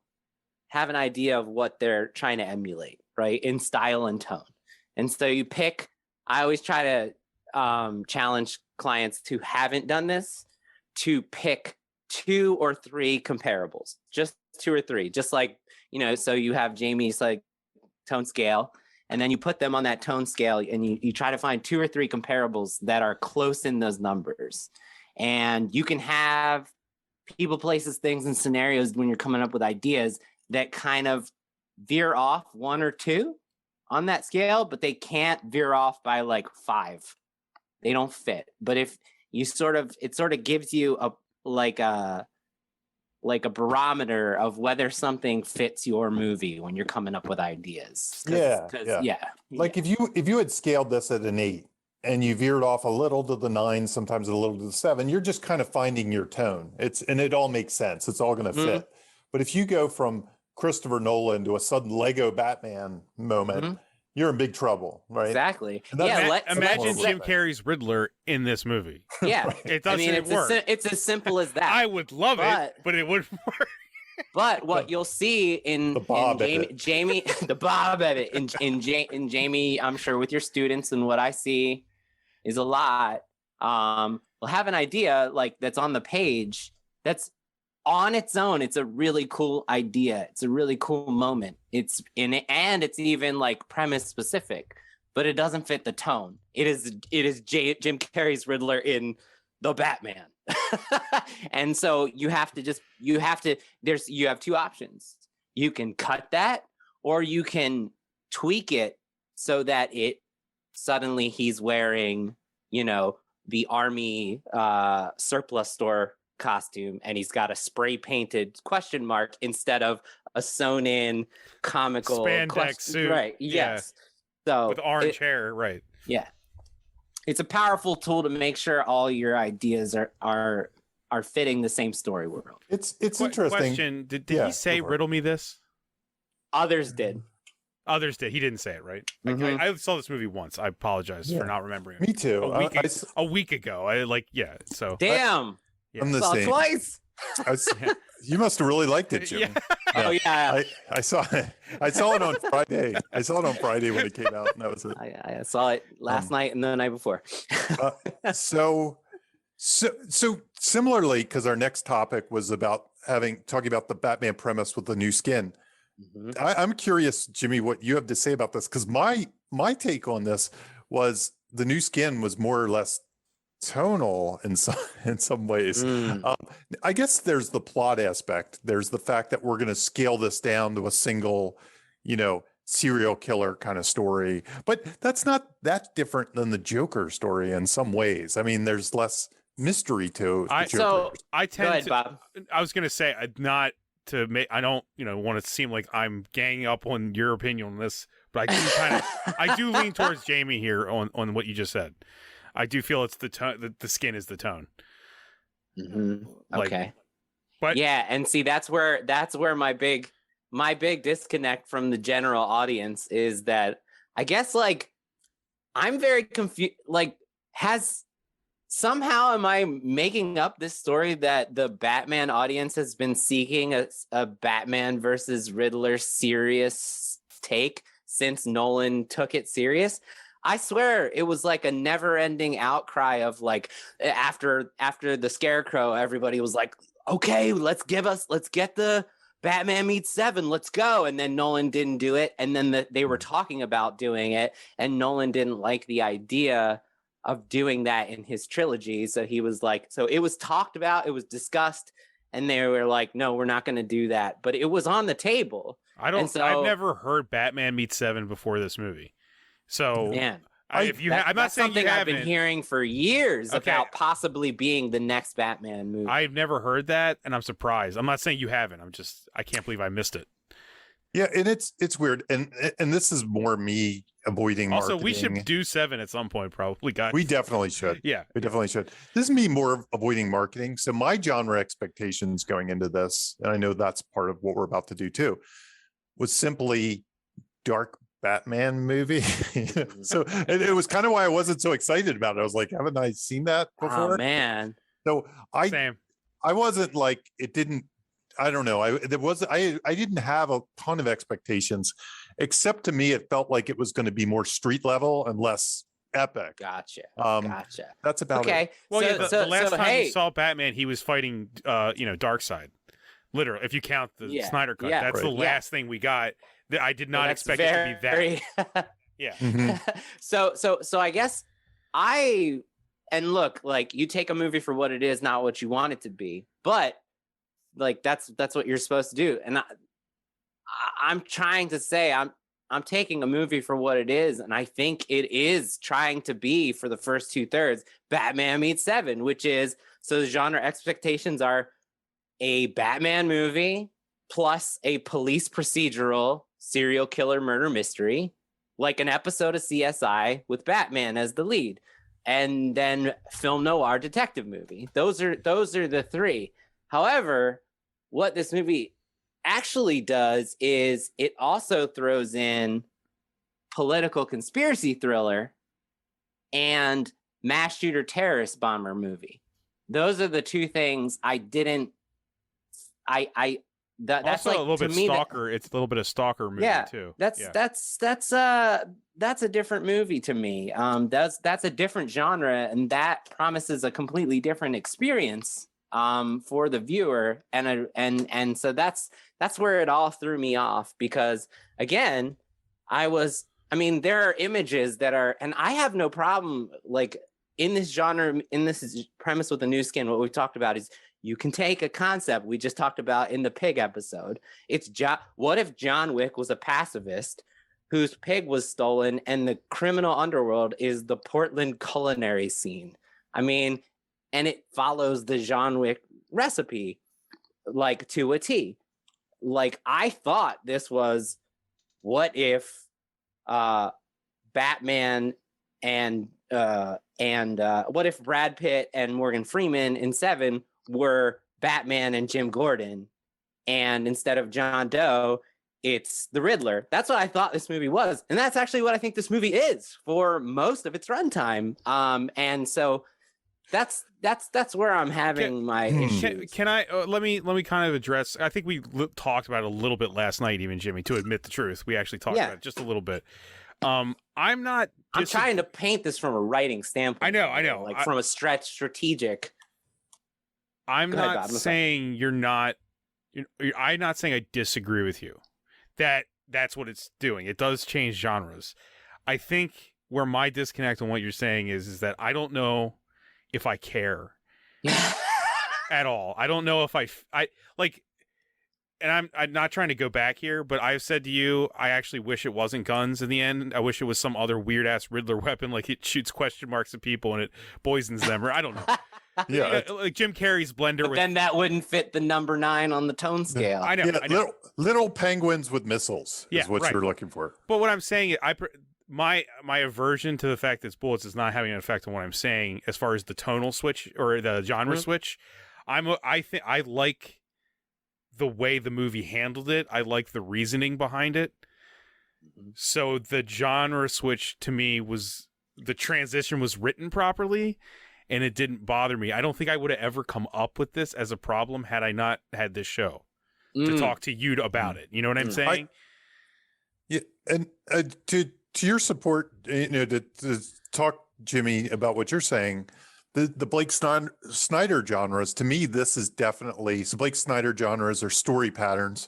have an idea of what they're trying to emulate, right? In style and tone. And so I always try to challenge clients who haven't done this to pick 2 or 3 comparables, just 2 or 3, just like, so you have Jamie's like tone scale, and then you put them on that tone scale and you try to find 2 or 3 comparables that are close in those numbers. And you can have people, places, things, and scenarios when you're coming up with ideas that kind of veer off 1 or 2 on that scale, but they can't veer off by like 5. They don't fit. But if you it sort of gives you a barometer of whether something fits your movie when you're coming up with ideas. Like if you had scaled this at an 8 and you veered off a little to the 9, sometimes a little to the 7, you're just kind of finding your tone. And it all makes sense. It's all going to fit. But if you go from Christopher Nolan to a sudden Lego Batman moment, you're in big trouble, right? Exactly. And that's- Yeah. Imagine let's- Jim Carrey's Riddler in this movie. Yeah. It doesn't work. It's as simple as that. I would love it, but it wouldn't work. But what you'll see in Jamie, the Bob edit in Jamie, I'm sure with your students and what I see is a lot. We'll have an idea like that's on the page that's on its own. It's a really cool idea. It's a really cool moment. It's in it, and it's even like premise specific, but it doesn't fit the tone. It is Jim Carrey's Riddler in the Batman. And so you have two options. You can cut that, or you can tweak it so that it suddenly he's wearing, the army surplus store costume, and he's got a spray painted question mark instead of a sewn in comical spandex suit. Right. Yeah. Yes. So with orange hair, right. Yeah. It's a powerful tool to make sure all your ideas are fitting the same story world. It's interesting. Question: Did he say "riddle me this"? Others did. Others did. He didn't say it, right? Mhm. I saw this movie once. I apologize for not remembering it. Me too. A week ago. So. Damn. I'm the Saw same. twice. You must have really liked it, Jim. Yeah. Oh yeah. I saw it. I saw it on Friday. I saw it on Friday when it came out, and that was it. I saw it last night and the night before. So similarly, because our next topic was about talking about the Batman premise with the new skin. Mhm. I'm curious, Jimmy, what you have to say about this, because my take on this was the new skin was more or less tonal in some ways. I guess there's the plot aspect. There's the fact that we're going to scale this down to a single, serial killer kind of story, but that's not that different than the Joker story in some ways. I mean, there's less mystery to the Joker. I tend Go ahead, to. Bob. I was going to say not to make. I don't want to seem like I'm ganging up on your opinion on this, but I do lean towards Jamie here on what you just said. I do feel it's the tone. The skin is the tone. Mm-hmm. Like, okay. But yeah, and see that's where my big disconnect from the general audience is that I guess I'm very confused. Somehow am I making up this story that the Batman audience has been seeking a Batman versus Riddler serious take since Nolan took it serious? I swear it was like a never-ending outcry of after the Scarecrow, everybody was like, okay, let's get the Batman meets 7, let's go. And then Nolan didn't do it. And then they were talking about doing it, and Nolan didn't like the idea of doing that in his trilogy. So he was so it was talked about, it was discussed, and they were like, no, we're not going to do that. But it was on the table. I've never heard Batman meets 7 before this movie. So man, I'm not saying something you I've haven't. been hearing for years about possibly being the next Batman movie. I've never heard that, and I'm surprised. I'm not saying you haven't. I can't believe I missed it. Yeah, and it's weird, and this is more me avoiding marketing. Also, we should do 7 at some point, probably, guys. We definitely should. Yeah, we definitely should. This is me more of avoiding marketing. So my genre expectations going into this, and I know that's part of what we're about to do too, was simply dark Batman movie. So it was kind of why I wasn't so excited about it. I was like, haven't I seen that before? Oh man. So Same. I wasn't it didn't, I don't know. I didn't have a ton of expectations, except to me, it felt like it was going to be more street level and less epic. Gotcha. That's about it. Okay. Well, the last time we saw Batman, he was fighting, Darkseid. Literally, if you count the Snyder cut, that's the last thing we got. I did not expect it to be that. Yeah. Mm-hmm. So I guess look, you take a movie for what it is, not what you want it to be. But that's what you're supposed to do. And I'm trying to say I'm taking a movie for what it is, and I think it is trying to be, for the first 2/3, Batman meets 7, which is, so the genre expectations are a Batman movie plus a police procedural serial killer murder mystery, like an episode of CSI with Batman as the lead, and then film noir detective movie. Those are the 3. However, what this movie actually does is it also throws in political conspiracy thriller and mass shooter terrorist bomber movie. Those are the two things I didn't. That's also like a little to bit me stalker. It's a little bit of stalker movie too. That's a different movie to me. That's a different genre, and that promises a completely different experience for the viewer, and so that's where it all threw me off, because again, there are images that are, and I have no problem like in this genre, in this premise with the new skin. What we talked about is you can take a concept we just talked about in the pig episode. What if John Wick was a pacifist whose pig was stolen, and the criminal underworld is the Portland culinary scene? I mean, and it follows the John Wick recipe like to a T. Like, I thought this was, what if Batman and what if Brad Pitt and Morgan Freeman in Seven were Batman and Jim Gordon, and instead of John Doe, it's the Riddler. That's what I thought this movie was, and that's actually what I think this movie is for most of its runtime. And so that's where I'm having my issues. Can I let me kind of address? I think we talked about it a little bit last night, even Jimmy. To admit the truth, we actually talked about it just a little bit. I'm trying to paint this from a writing standpoint. I know, like from a strategic. I'm not saying you're not. I'm not saying I disagree with you. That's what it's doing. It does change genres. I think where my disconnect on what you're saying is that I don't know if I care at all. I don't know if I like, and I'm not trying to go back here, but I've said to you, I actually wish it wasn't guns in the end. I wish it was some other weird ass Riddler weapon, like it shoots question marks at people and it poisons them, or I don't know. Yeah, like Jim Carrey's blender. But then that wouldn't fit the number 9 on the tone scale. I know. Yeah, I know. Little penguins with missiles is what you're looking for. But what I'm saying is, my aversion to the fact that it's bullets is not having an effect on what I'm saying as far as the tonal switch or the genre switch. I think I like the way the movie handled it. I like the reasoning behind it. So the genre switch to me was, the transition was written properly, and it didn't bother me. I don't think I would have ever come up with this as a problem had I not had this show to talk to you about it. You know what I'm saying? And to your support, to talk, Jimmy, about what you're saying, the Blake Snyder genres, to me, this is definitely, so Blake Snyder genres are story patterns.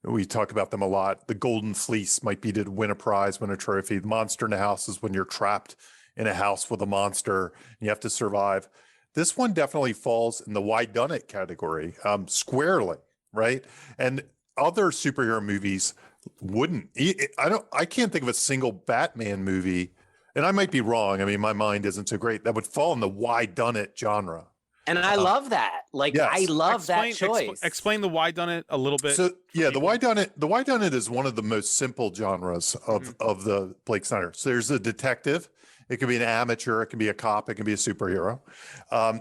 We talk about them a lot. The Golden Fleece might be to win a prize, win a trophy. The Monster in the House is when you're trapped in a house with a monster and you have to survive. This one definitely falls in the why done it category, squarely, right? And other superhero movies wouldn't. I can't think of a single Batman movie, and I might be wrong. I mean, my mind isn't so great, that would fall in the why done it genre. And I love that. Like, yes. I love that choice. Explain the why done it a little bit. So yeah, the why done it is one of the most simple genres of the Blake Snyder. So there's a detective. It could be an amateur. It can be a cop. It can be a superhero.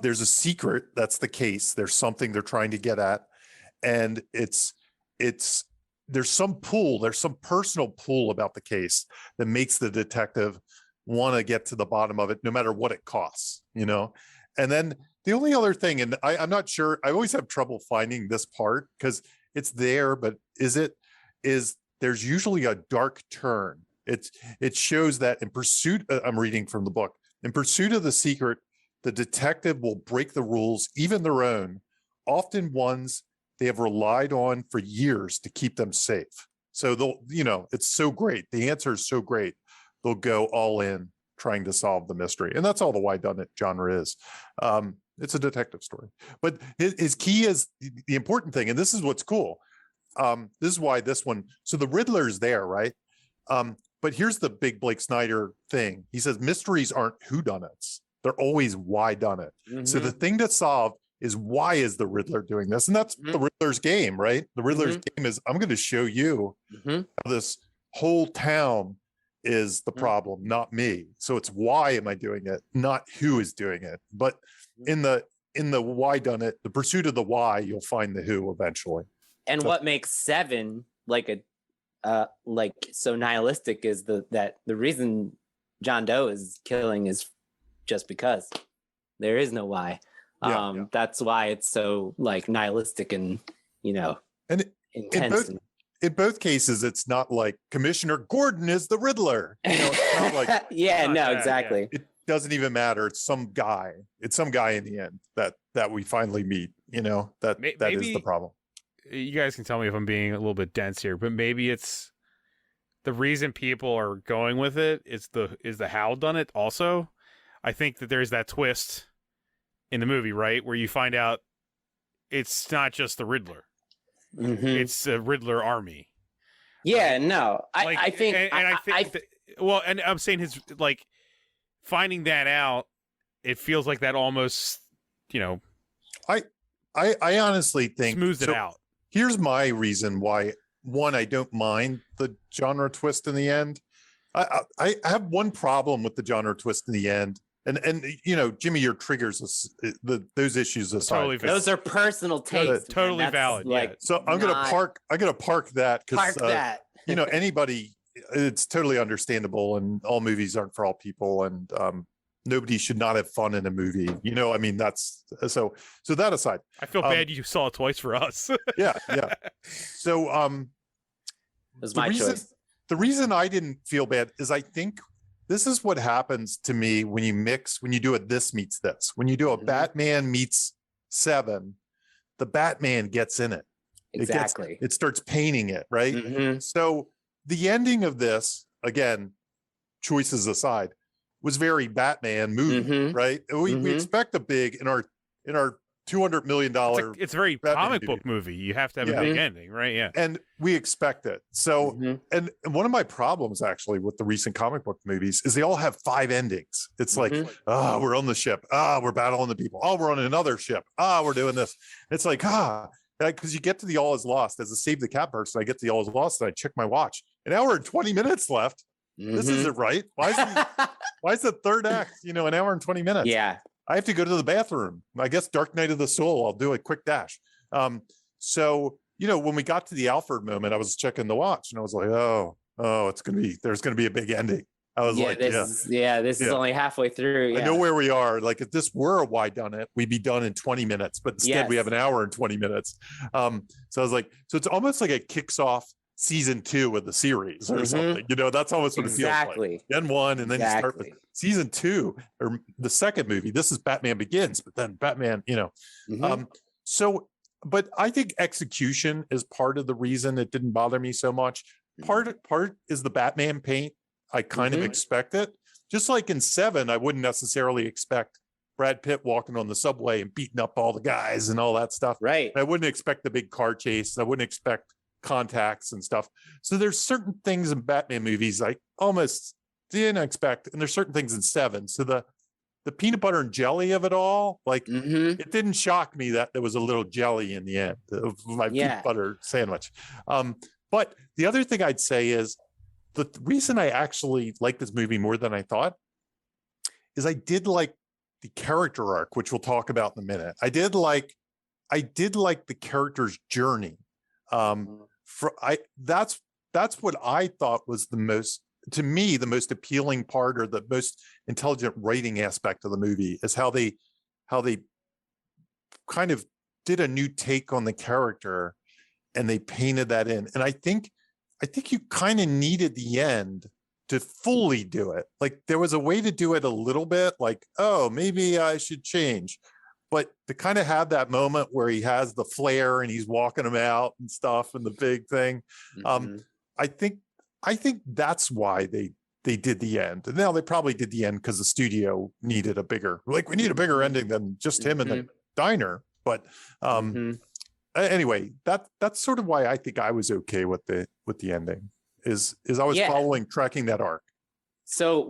There's a secret. That's the case. There's something they're trying to get at. And there's some pull. There's some personal pull about the case that makes the detective want to get to the bottom of it, no matter what it costs, And then the only other thing, and I'm not sure, I always have trouble finding this part because it's there, but is there's usually a dark turn. It shows that in pursuit, I'm reading from the book, in pursuit of the secret, the detective will break the rules, even their own, often ones they have relied on for years to keep them safe. So it's so great. The answer is so great. They'll go all in trying to solve the mystery. And that's all the why done it genre is. It's a detective story, but his key is the important thing. And this is what's cool. This is why this one, so the Riddler's there, right? But here's the big Blake Snyder thing. He says mysteries aren't whodunits. They're always why done it. Mm-hmm. So the thing to solve is, why is the Riddler doing this? And that's the Riddler's game, right? The Riddler's game is, I'm going to show you how this whole town is the problem, not me. So it's why am I doing it, not who is doing it. But in the why done it, the pursuit of the why, you'll find the who eventually. And what makes Seven like like so nihilistic is that the reason John Doe is killing is just because there is no why. That's why it's so like nihilistic and and intense. In both cases, it's not like Commissioner Gordon is the Riddler. It's not like exactly. It doesn't even matter. It's some guy. It's some guy in the end that we finally meet. That is the problem. You guys can tell me if I'm being a little bit dense here, but maybe it's the reason people are going with it is the how done it. Also, I think that there's that twist in the movie, right, where you find out it's not just the Riddler. Mm-hmm. It's a Riddler army. Yeah, right? no, I think, and I'm saying his like finding that out. It feels like that almost, I honestly think smooths it out. Here's my reason why. One, I don't mind the genre twist in the end. I have one problem with the genre twist in the end. And Jimmy, your triggers those issues aside. Totally those are personal tastes. Totally valid. Like, so I'm gonna park that because anybody, it's totally understandable, and all movies aren't for all people, and nobody should not have fun in a movie. I mean, that's so that aside. I feel bad you saw it twice for us. Yeah. So it was my choice. The reason I didn't feel bad is I think this is what happens to me when you do a this meets this. When you do a Batman meets Seven, the Batman gets in it. Exactly. It starts painting it, right? Mm-hmm. So the ending of this, again, choices aside, was very Batman movie, right? We expect a big in our $200 million. It's a very comic book movie. You have to have a big ending, right? Yeah. And we expect it. So, and one of my problems actually with the recent comic book movies is they all have 5 endings. It's like, we're on the ship. We're battling the people. We're on another ship. We're doing this. It's like, because you get to the all is lost as a Save the Cat person. I get to the all is lost and I check my watch. An hour and 20 minutes left. This isn't right. Why is the third act, an hour and 20 minutes? Yeah. I have to go to the bathroom. I guess Dark Knight of the Soul. I'll do a quick dash. So, when we got to the Alfred moment, I was checking the watch and I was like, there's going to be a big ending. I was this is only halfway through. Yeah. I know where we are. Like if this were a why done it, we'd be done in 20 minutes, but instead we have an hour and 20 minutes. So I was like, so it's almost like it kicks off season 2 of the series or something. That's almost what it feels like. Then 1, and then you start with season 2 or the second movie. This is Batman Begins, but then Batman, so, but I think execution is part of the reason it didn't bother me so much. Part is the Batman paint. I kind of expect it. Just like in 7, I wouldn't necessarily expect Brad Pitt walking on the subway and beating up all the guys and all that stuff. Right. I wouldn't expect the big car chase. I wouldn't expect contacts and stuff. So there's certain things in Batman movies I almost didn't expect, and there's certain things in 7. So the peanut butter and jelly of it all, like it didn't shock me that there was a little jelly in the end of my peanut butter sandwich. But the other thing I'd say is the reason I actually like this movie more than I thought is I did like the character arc, which we'll talk about in a minute. I did like the character's journey. That's what I thought was the most appealing part, or the most intelligent writing aspect of the movie, is how they kind of did a new take on the character and they painted that in. And I think you kind of needed the end to fully do it. Like there was a way to do it a little bit, like, oh, maybe I should change. But to kind of have that moment where he has the flare and he's walking him out and stuff and the big thing. I think that's why they did the end. And now they probably did the end because the studio needed we need a bigger ending than just him in the diner. But anyway, that's sort of why I think I was okay with the ending is I was tracking that arc. So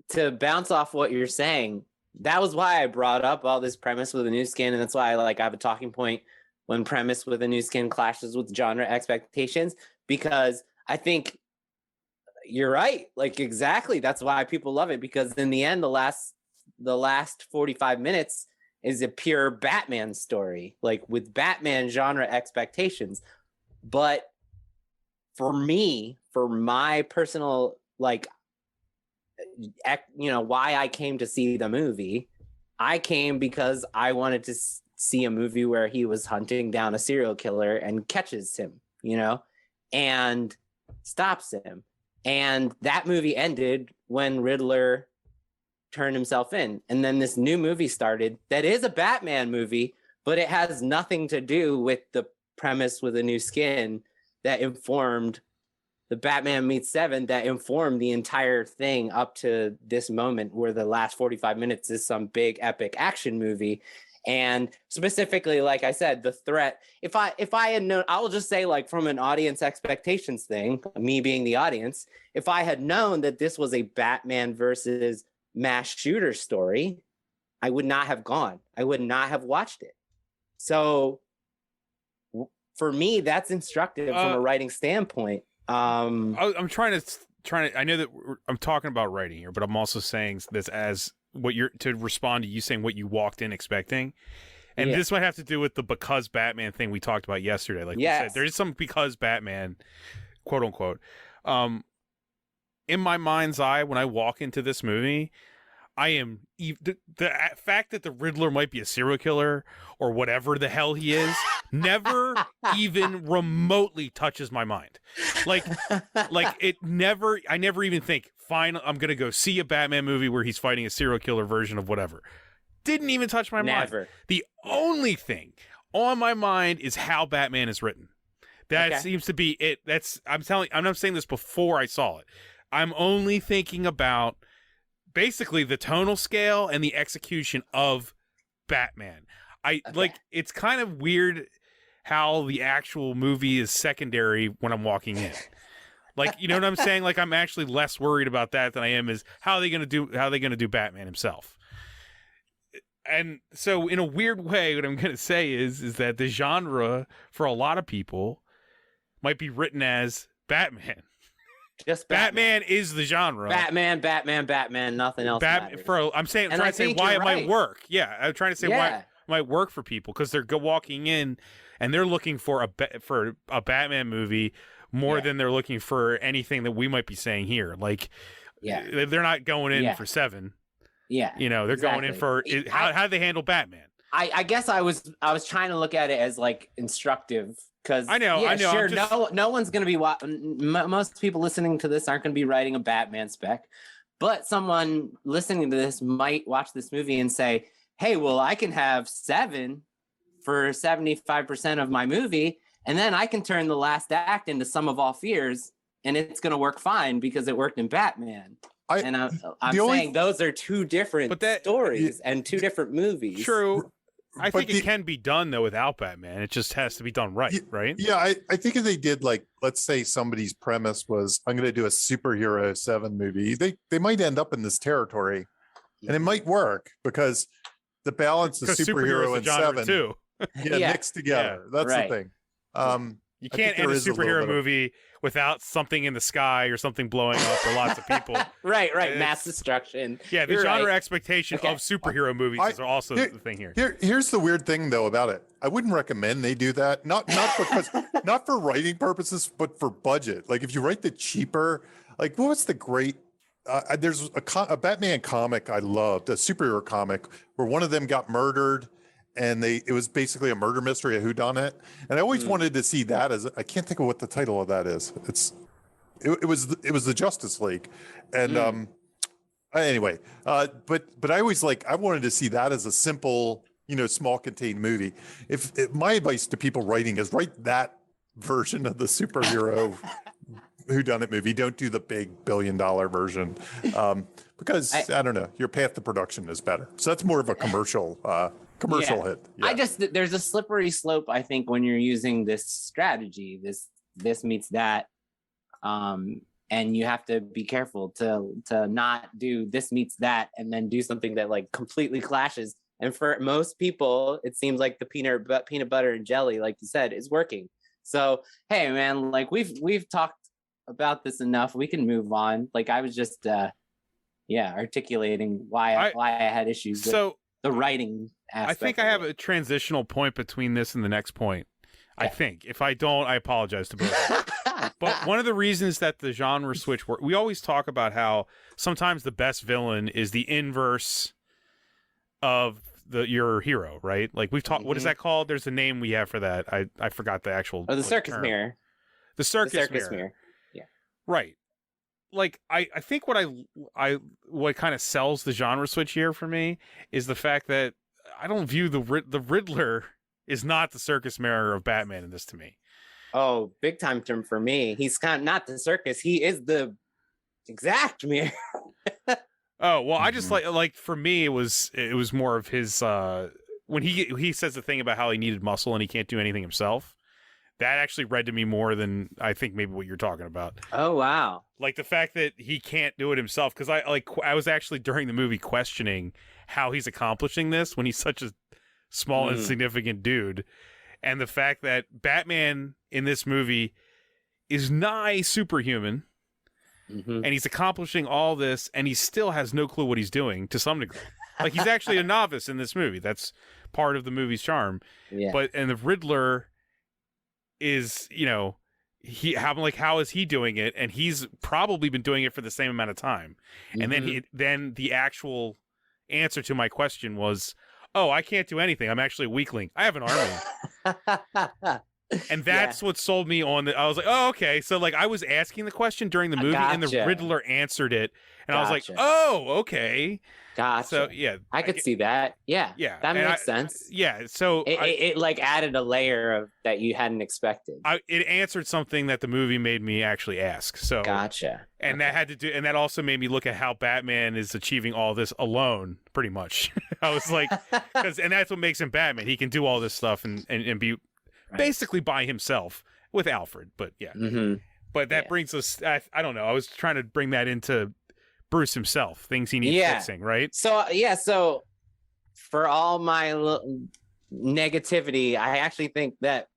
to bounce off what you're saying, that was why I brought up all this premise with a new skin, and that's why I have a talking point when premise with a new skin clashes with genre expectations, because I think you're right. Like exactly, that's why people love it, because in the end, the last 45 minutes is a pure Batman story, like with Batman genre expectations. But for me, for my personal, like, why I came to see the movie, I came because I wanted to see a movie where he was hunting down a serial killer and catches him, and stops him. And that movie ended when Riddler turned himself in. And then this new movie started that is a Batman movie, but it has nothing to do with the premise with a new skin that informed the Batman Meets 7, that informed the entire thing up to this moment, where the last 45 minutes is some big epic action movie. And specifically, like I said, the threat, if I had known, I'll just say, like, from an audience expectations thing, me being the audience, if I had known that this was a Batman versus mass shooter story, I would not have gone. I would not have watched it. So for me, that's instructive from a writing standpoint. I'm trying to. I know that I'm talking about writing here, but I'm also saying this as what you're to respond to you saying what you walked in expecting, and this might have to do with the because Batman thing we talked about yesterday. Like you said, there is some because Batman, quote unquote. In my mind's eye, when I walk into this movie, I am the fact that the Riddler might be a serial killer or whatever the hell he is never even remotely touches my mind. Like I never even think, fine, I'm going to go see a Batman movie where he's fighting a serial killer version of whatever. Didn't even touch my mind. The only thing on my mind is how Batman is written. That seems to be it. I'm not saying this before I saw it. I'm only thinking about basically the tonal scale and the execution of Batman. It's kind of weird how the actual movie is secondary when I'm walking in. Like, you know what I'm saying? Like, I'm actually less worried about that than I am is how are they going to do Batman himself. And so in a weird way, what I'm going to say is that the genre for a lot of people might be written as Batman. Just Batman is the genre. Batman, nothing else. I'm trying to say why it might work. Yeah, I'm trying to say why it might work for people because they're walking in and they're looking for a Batman movie more than they're looking for anything that we might be saying here. Like, they're not going in for 7. Yeah, they're going in for how do they handle Batman? I guess I was trying to look at it as like instructive. Because I know. Sure, no one's going to be most people listening to this aren't going to be writing a Batman spec, but someone listening to this might watch this movie and say, "Hey, well, I can have 7 for 75% of my movie, and then I can turn the last act into Sum of All Fears, and it's going to work fine because it worked in Batman." I'm saying those are two different stories and two different movies. True. I think it can be done, though, without Batman. It just has to be done right, right? Yeah, I think if they did, like, let's say somebody's premise was, I'm going to do a superhero 7 movie, they might end up in this territory. And it might work because the balance of superhero and 7 too. Mixed together. That's the thing. You can't end a superhero movie without something in the sky or something blowing up or lots of people. Right. Mass destruction. Yeah, the genre expectation of superhero movies is also the thing here. Here's the weird thing, though, about it. I wouldn't recommend they do that. Not because not for writing purposes, but for budget. Like, if you write the cheaper, like, what's the great? There's a Batman comic I loved, a superhero comic where one of them got murdered. And it was basically a murder mystery, a whodunit. And I always wanted to see that I can't think of what the title of that is. It was the Justice League. And anyway, but I always I wanted to see that as a simple, small contained movie. If my advice to people writing is write that version of the superhero whodunit movie. Don't do the big $1 billion version. Because I don't know, your path to production is better. So that's more of a commercial hit. Yeah. There's a slippery slope, I think, when you're using this strategy, this meets that, and you have to be careful to not do this meets that and then do something that completely clashes. And for most people, it seems like the peanut butter and jelly, like you said, is working. So hey, man, we've talked about this enough. We can move on. I was just articulating why I had issues with the writing aspect. I think I have a transitional point between this and the next point. I think. If I don't, I apologize to both of you. But one of the reasons that the genre switch we always talk about how sometimes the best villain is the inverse of your hero, right? Like we've talked. What is that called? There's a name we have for that. I forgot the actual. Oh, the circus term. mirror. The circus mirror. Yeah. Right. Like I think what kind of sells the genre switch here for me is the fact that I don't view the Riddler is not the circus mirror of Batman in this to me. Oh, big time term for me. He's kind of not the circus. He is the exact mirror. Oh, well, I just like for me it was more of his when he says the thing about how he needed muscle and he can't do anything himself. That actually read to me more than I think maybe what you're talking about. Oh, wow. Like the fact that he can't do it himself, because I was actually during the movie questioning how he's accomplishing this when he's such a small insignificant dude. And the fact that Batman in this movie is nigh superhuman. And he's accomplishing all this, and he still has no clue what he's doing to some degree. Like he's actually a novice in this movie. That's part of the movie's charm. Yeah. And the Riddler is, how is he doing it? And he's probably been doing it for the same amount of time. And then the actual answer to my question was, "Oh, I can't do anything. I'm actually a weakling. I have an army." And that's what sold me on I was like, oh, okay. So like I was asking the question during the movie and the Riddler answered it. And I was like, oh, okay. Gotcha. So yeah. I could see that. Yeah. Yeah. That makes sense. Yeah. So it like added a layer of that you hadn't expected. It answered something that the movie made me actually ask. So gotcha. And that also made me look at how Batman is achieving all this alone, pretty much. I was like, and that's what makes him Batman. He can do all this stuff and be basically by himself with Alfred, but yeah. But that brings us, I don't know, I was trying to bring that into Bruce himself, things he needs fixing, right? So for all my negativity, I actually think that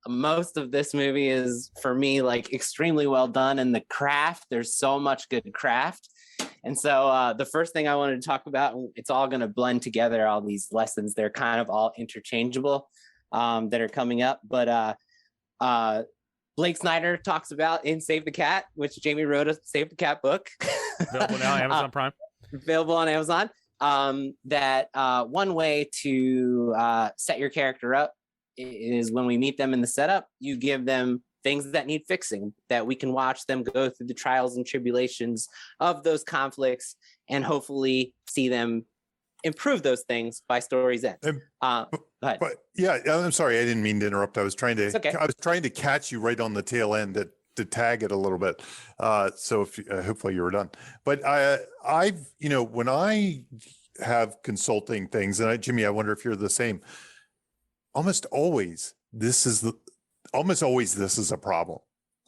most of this movie is, for me, like extremely well done, and the craft, there's so much good craft. And so the first thing I wanted to talk about, it's all going to blend together, all these lessons, they're kind of all interchangeable. That are coming up, but Blake Snyder talks about in Save the Cat, which Jamie wrote a Save the Cat book. Available now on Amazon Prime. Available on Amazon. That one way to set your character up is when we meet them in the setup, you give them things that need fixing, that we can watch them go through the trials and tribulations of those conflicts and hopefully see them improve those things by story's end. But yeah, I'm sorry, I didn't mean to interrupt. I was trying to I was trying to catch you right on the tail end to tag it a little bit. So if hopefully you were done. But I've when I have consulting things, and Jimmy, I wonder if you're the same. Almost always this is a problem.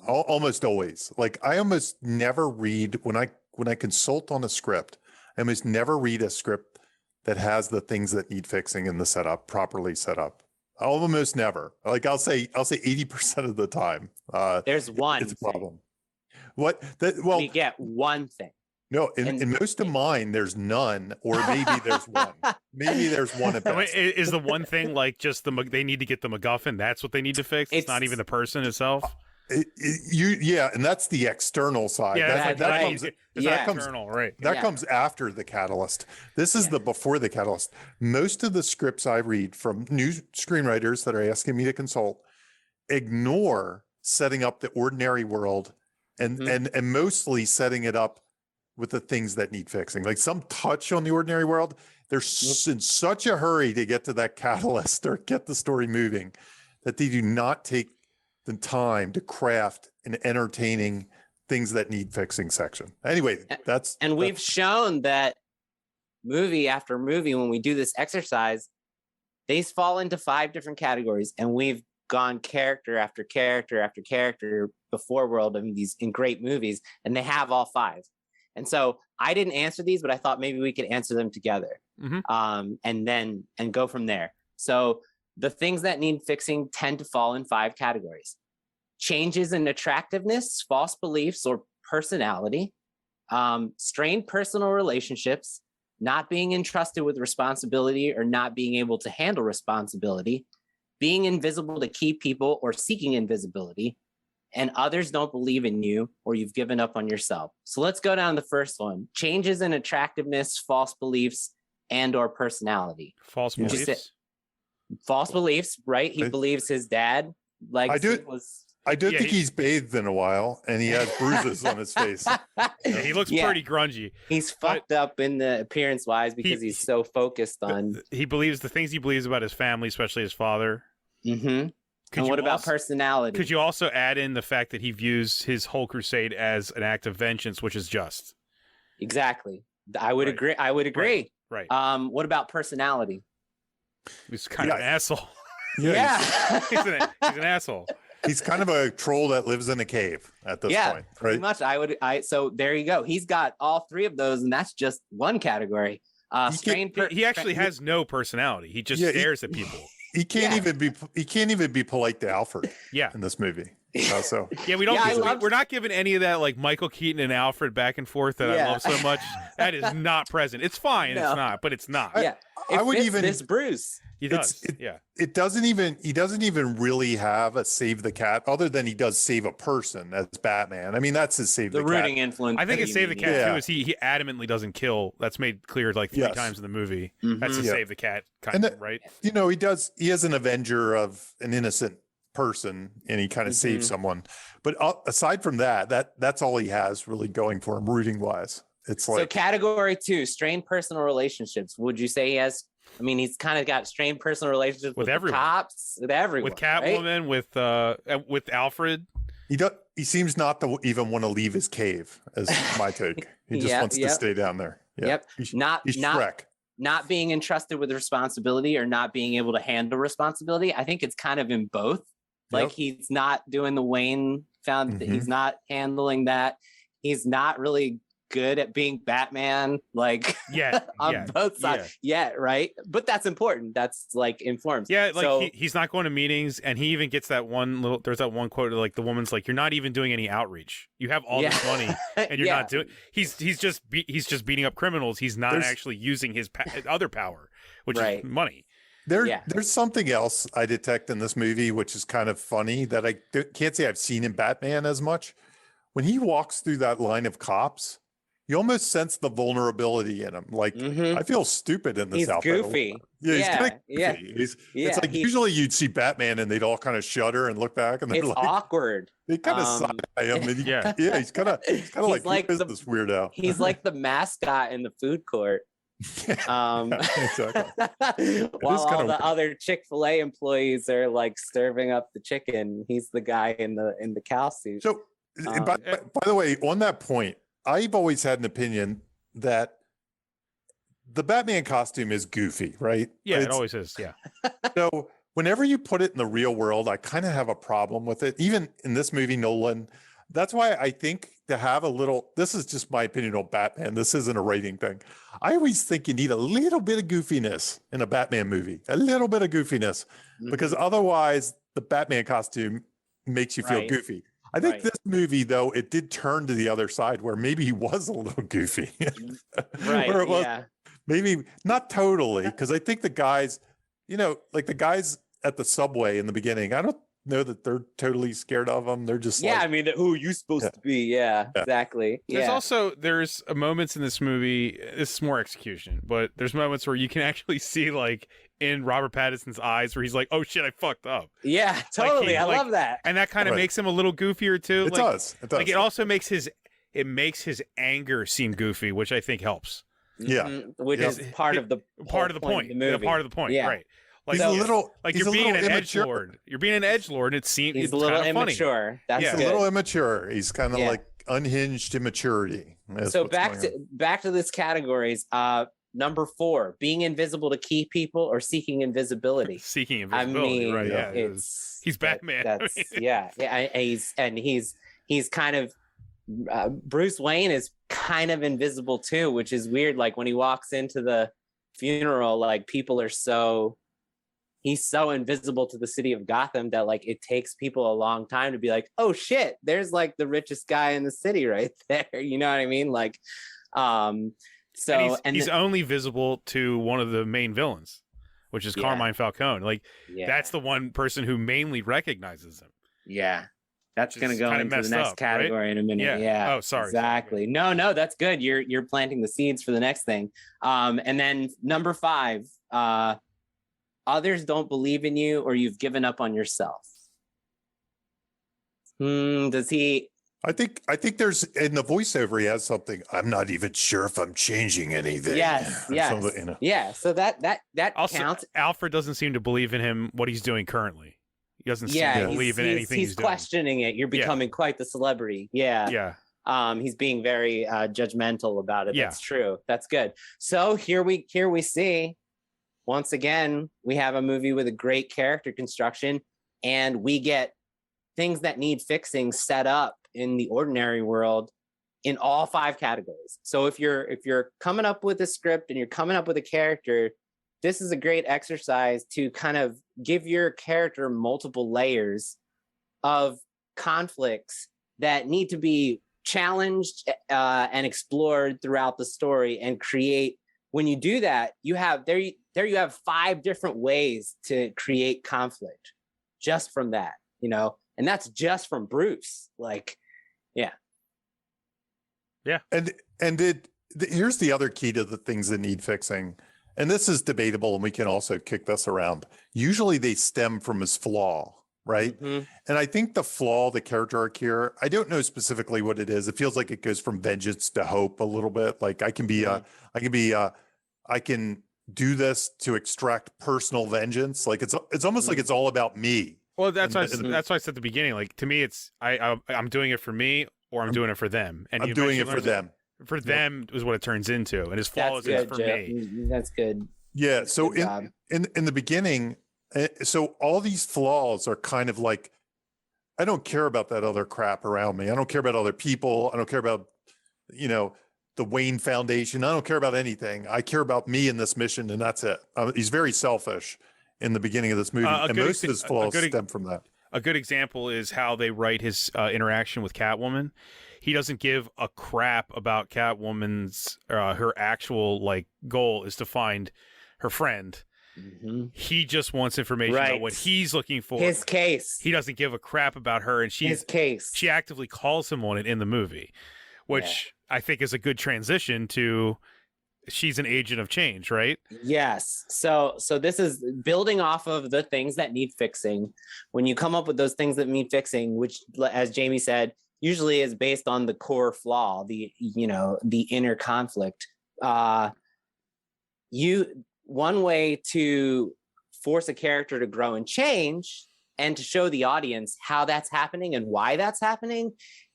Almost always. Like I almost never read when I consult on a script. I almost never read a script that has the things that need fixing in the setup, properly set up. Almost never. Like I'll say 80% of the time. There's one. It's a problem. We get one thing. No, in most of mine, there's none, or maybe there's one. Maybe there's one at best. Is the one thing like just they need to get the MacGuffin? That's what they need to fix. It's not even the person itself. And that's the external side. Yeah, that comes after the catalyst. This is the before the catalyst. Most of the scripts I read from new screenwriters that are asking me to consult ignore setting up the ordinary world and mostly setting it up with the things that need fixing. Like some touch on the ordinary world. They're in such a hurry to get to that catalyst or get the story moving that they do not take the time to craft an entertaining things that need fixing section. Anyway, we've shown that movie after movie, when we do this exercise, they fall into 5 different categories, and we've gone character after character after character before World in great movies, and they have all 5. And so I didn't answer these, but I thought maybe we could answer them together, and go from there. So the things that need fixing tend to fall in 5 categories: changes in attractiveness, false beliefs or personality, strained personal relationships, not being entrusted with responsibility or not being able to handle responsibility, being invisible to keep people or seeking invisibility, and others don't believe in you or you've given up on yourself. So let's go down to the first one. Changes in attractiveness, false beliefs, and or personality. False Would you beliefs. say- false beliefs, right? He believes his dad was... I do Yeah, think he's bathed in a while, and he has bruises on his face. Yeah, he looks Yeah. pretty grungy. He's fucked up in the appearance wise because he's so focused on... He believes the things he believes about his family, especially his father. Mm-hmm. And what about personality? Could you also add in the fact that he views his whole crusade as an act of vengeance, which is just? Exactly. I would agree. I would agree. Right. What about personality? He's kind of an asshole. Yeah. He's an asshole. He's kind of a troll that lives in a cave at this point, pretty right? much. So there you go. He's got all three of those, and that's just one category. He actually has no personality. He just stares at people. He can't even be polite to Alfred. Yeah. In this movie. So yeah, we don't. We're not giving any of that like Michael Keaton and Alfred back and forth that I love so much. That is not present. It's fine. No. It's not, but it's not. Yeah. I would even this Bruce. He does. He doesn't even really have a save the cat, other than he does save a person as Batman. I mean, that's his save the cat. The rooting influence. I think his save the cat too is he adamantly doesn't kill. That's made clear like 3 times in the movie. Mm-hmm. That's his save the cat kind of, right? He is an avenger of an innocent person, and he kind of saves someone. But aside from that's all he has really going for him, rooting wise. It's like, so category 2, strained personal relationships. Would you say he has? I mean, he's kind of got strained personal relationships with everyone. Cops, with everyone, with Catwoman, right? with Alfred. He seems not to even want to leave his cave, as my take. He just wants to stay down there. Yeah. Yep. He's Shrek. Not being entrusted with responsibility or not being able to handle responsibility. I think it's kind of in both. Like he's not doing the Wayne found. He's not handling that. He's not really good at being Batman, like on both sides yet, right? But that's important. That's like informs. Yeah, like he's not going to meetings, and he even gets that one there's that one quote like the woman's like, "You're not even doing any outreach. You have all this money, and you're not doing." He's just beating up criminals. He's not actually using his other power, which is money. There's something else I detect in this movie, which is kind of funny that I can't say I've seen in Batman as much. When he walks through that line of cops, you almost sense the vulnerability in him. Like, I feel stupid in this outfit. Goofy. Yeah, he's kind of goofy. It's like usually you'd see Batman and they'd all kind of shudder and look back, and they're like awkward. They kind of side eye him. And he's kind of like who is this weirdo? He's like the mascot in the food court. Exactly. While all the other Chick-fil-A employees are like serving up the chicken, he's the guy in the cow suit. So, by the way, on that point, I've always had an opinion that the Batman costume is goofy, right? Yeah, it always is. Yeah. So whenever you put it in the real world, I kind of have a problem with it. Even in this movie, Nolan. That's why I think to have a little, this is just my opinion on Batman. This isn't a rating thing. I always think you need a little bit of goofiness in a Batman movie, a little bit of goofiness, because otherwise the Batman costume makes you feel goofy. I think this movie, though, it did turn to the other side where maybe he was a little goofy. Right. It was, maybe not totally, because I think the guys, like the guys at the subway in the beginning, I don't know that they're totally scared of him. They're just I mean, who are you supposed to be? Yeah, exactly. There's moments in this movie, this is more execution, but there's moments where you can actually see like in Robert Pattinson's eyes where he's like, oh shit, I fucked up. Yeah, totally. I love that. And that kind of makes him a little goofier too. It does. Like it also makes his anger seem goofy, which I think helps. Yeah. Which is part of the point. Part of the point, right. Like, he's a little like you're being an immature. edgelord. You're being an edgelord, and it seems he's a little immature. Funny. That's a little immature. He's kind of like unhinged immaturity. So back to this categories. Number 4, being invisible to key people or seeking invisibility. Seeking invisibility, right? Yeah, he's Batman. He's kind of Bruce Wayne is kind of invisible too, which is weird. Like when he walks into the funeral, like he's so invisible to the city of Gotham that like it takes people a long time to be like, oh shit, there's like the richest guy in the city right there. You know what I mean? Like, he's only visible to one of the main villains, which is Yeah. Carmine Falcone. Like Yeah. that's the one person who mainly recognizes him. Yeah. That's Which going to is go kinda into the messed next up, category in a minute. Yeah. Oh, sorry. Exactly. No, that's good. You're planting the seeds for the next thing. And then number 5, others don't believe in you or you've given up on yourself. Does he? I think there's in the voiceover he has something. I'm not even sure if I'm changing anything. Yes. Or something, you know. Yeah. So that Also, counts. Alfred doesn't seem to believe in him what he's doing currently. He doesn't seem to believe in anything he's doing. questioning it. You're becoming quite the celebrity. Yeah. Yeah. He's being very judgmental about it. Yeah. That's true. That's good. So here we see, once again, we have a movie with a great character construction, and we get things that need fixing set up in the ordinary world in all 5 categories. So if you're coming up with a script and you're coming up with a character, this is a great exercise to kind of give your character multiple layers of conflicts that need to be challenged and explored throughout the story, and create. When you do that, you have 5 different ways to create conflict just from that, and that's just from Bruce. Like, yeah. And here's the other key to the things that need fixing. And this is debatable, and we can also kick this around. Usually they stem from his flaw, right? Mm-hmm. And I think the flaw, the character arc here, I don't know specifically what it is. It feels like it goes from vengeance to hope a little bit. Like I can do this to extract personal vengeance. Like it's almost like it's all about me. Well, that's why I said at the beginning. Like to me, it's I'm doing it for me, or I'm doing it for them. And I'm doing it for them. For them is what it turns into, and his flaw is for me. That's good. Yeah. So in the beginning, so all these flaws are kind of like, I don't care about that other crap around me. I don't care about other people. I don't care about, the Wayne Foundation. I don't care about anything. I care about me in this mission, and that's it. He's very selfish in the beginning of this movie, and most of his flaws stem from that. A good example is how they write his interaction with Catwoman. He doesn't give a crap about Catwoman's her actual goal is to find her friend. Mm-hmm. He just wants information about what he's looking for. His case. He doesn't give a crap about her, and his case. She actively calls him on it in the movie, which I think is a good transition to. She's an agent of change, right? Yes. So this is building off of the things that need fixing. When you come up with those things that need fixing, which, as Jamie said, usually is based on the core flaw, the inner conflict. One way to force a character to grow and change, and to show the audience how that's happening and why that's happening,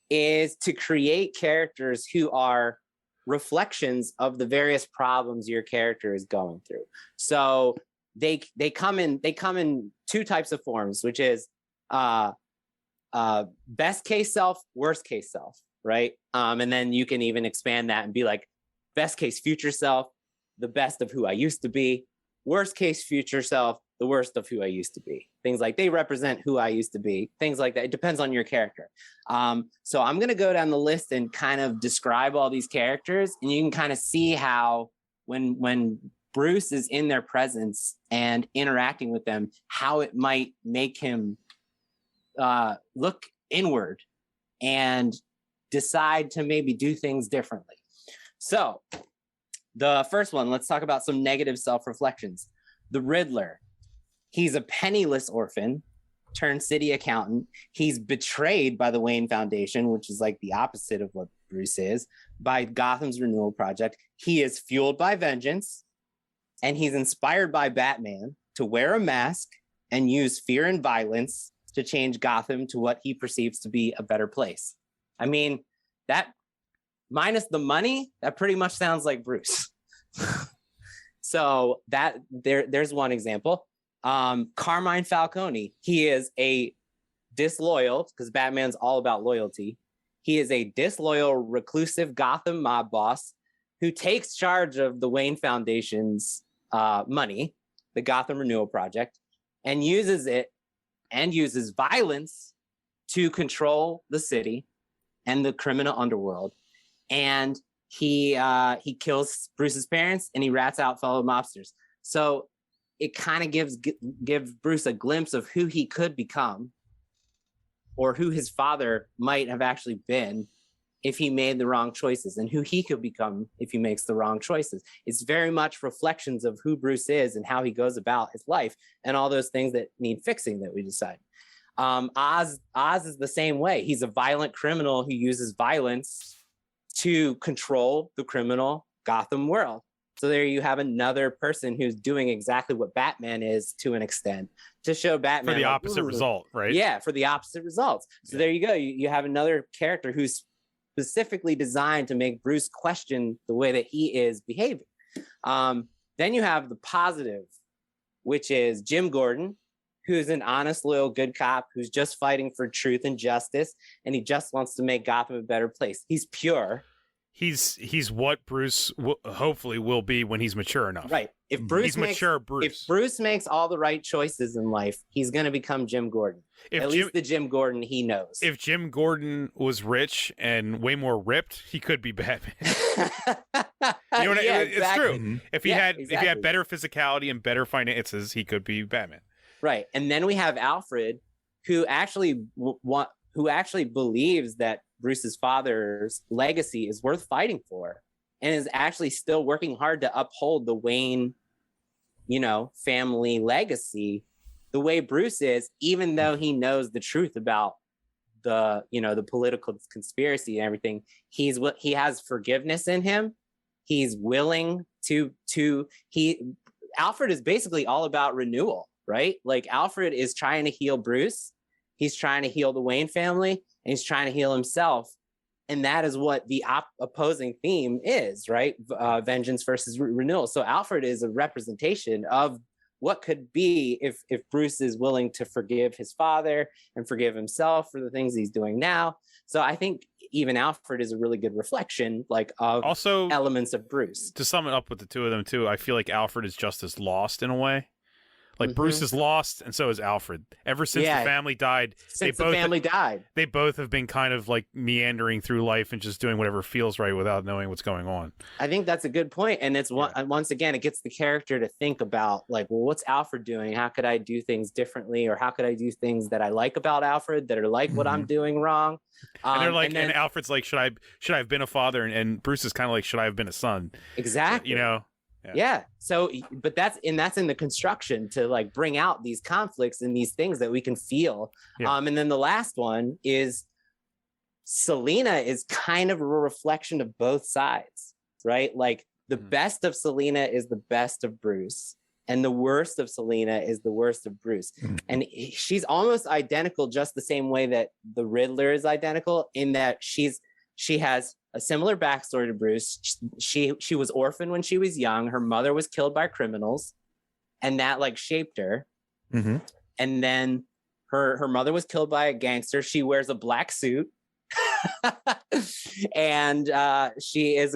is to create characters who are reflections of the various problems your character is going through. So they come in 2 types of forms, which is best case self, worst case self, right? And then you can even expand that and be like, best case future self, the best of who I used to be. Worst case future self, the worst of who I used to be. Things like they represent who I used to be. Things like that. It depends on your character. So I'm going to go down the list and kind of describe all these characters, and you can kind of see how when Bruce is in their presence and interacting with them, how it might make him look inward and decide to maybe do things differently. So the first one, let's talk about some negative self-reflections. The Riddler. He's a penniless orphan turned city accountant. He's betrayed by the Wayne Foundation, which is like the opposite of what Bruce is, by Gotham's renewal project. He is fueled by vengeance, and he's inspired by Batman to wear a mask and use fear and violence to change Gotham to what he perceives to be a better place. I mean, that minus the money, that pretty much sounds like Bruce. So there's one example. Carmine Falcone, he is a disloyal, because Batman's all about loyalty. He is a disloyal, reclusive Gotham mob boss who takes charge of the Wayne Foundation's money, the Gotham Renewal Project, and uses violence to control the city and the criminal underworld. And he kills Bruce's parents, and he rats out fellow mobsters. So it kind of gives Bruce a glimpse of who he could become, or who his father might have actually been if he made the wrong choices, and who he could become if he makes the wrong choices. It's very much reflections of who Bruce is and how he goes about his life and all those things that need fixing that we decide. Oz is the same way. He's a violent criminal who uses violence to control the criminal Gotham world. So there you have another person who's doing exactly what Batman is to an extent, to show Batman for the opposite result, right? Yeah, for the opposite results. So there you go. You have another character who's specifically designed to make Bruce question the way that he is behaving. Then you have the positive, which is Jim Gordon, who's an honest, loyal, good cop who's just fighting for truth and justice, and he just wants to make Gotham a better place. He's pure. He's what Bruce hopefully will be when he's mature enough. Right. If Bruce makes all the right choices in life, he's going to become Jim Gordon. At least the Jim Gordon he knows. If Jim Gordon was rich and way more ripped, he could be Batman. You know what yeah, It's exactly. true. Mm-hmm. If he had better physicality and better finances, he could be Batman. Right. And then we have Alfred, who actually believes that Bruce's father's legacy is worth fighting for, and is actually still working hard to uphold the Wayne, family legacy the way Bruce is, even though he knows the truth about the political conspiracy and everything. He has forgiveness in him. He's willing Alfred is basically all about renewal, right? Like Alfred is trying to heal Bruce. He's trying to heal the Wayne family, and he's trying to heal himself. And that is what the opposing theme is, right? Vengeance versus renewal. So Alfred is a representation of what could be if Bruce is willing to forgive his father and forgive himself for the things he's doing now. So I think even Alfred is a really good reflection, of also elements of Bruce. To sum it up with the two of them too, I feel like Alfred is just as lost in a way. Like Bruce is lost, and so is Alfred. Ever since the family died, they both have been kind of like meandering through life and just doing whatever feels right without knowing what's going on. I think that's a good point, and it's once again, it gets the character to think about what's Alfred doing? How could I do things differently, or how could I do things that I like about Alfred that are like what I'm doing wrong? And they're like, and Alfred's like, should I have been a father? And Bruce is kind of like, should I have been a son? Exactly. Yeah. So, but that's in the construction to bring out these conflicts and these things that we can feel. Yeah. And then the last one is Selina is kind of a reflection of both sides, right? Like the best of Selina is the best of Bruce, and the worst of Selina is the worst of Bruce. And she's almost identical, just the same way that the Riddler is identical, in that she has a similar backstory to Bruce. She was orphaned when she was young. Her mother was killed by criminals, and that shaped her. And then her mother was killed by a gangster. She wears a black suit, and she has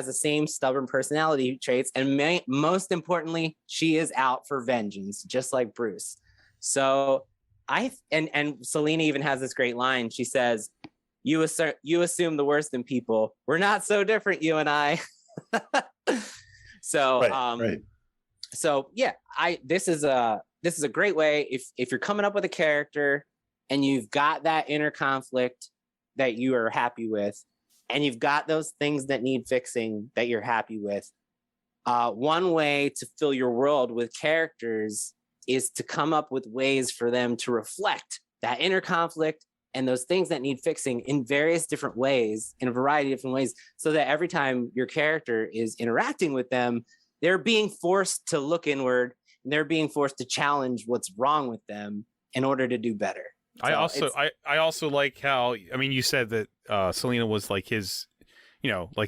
the same stubborn personality traits. And most importantly, she is out for vengeance, just like Bruce. So and Selina even has this great line. She says, You assume the worst in people. We're not so different, you and I. So, right. So yeah, this is a great way if you're coming up with a character and you've got that inner conflict that you are happy with, and you've got those things that need fixing that you're happy with. One way to fill your world with characters is to come up with ways for them to reflect that inner conflict and those things that need fixing in various different ways, in a variety of different ways, so that every time your character is interacting with them, they're being forced to look inward, and they're being forced to challenge what's wrong with them in order to do better. So I also like how, you said that Selina was like his,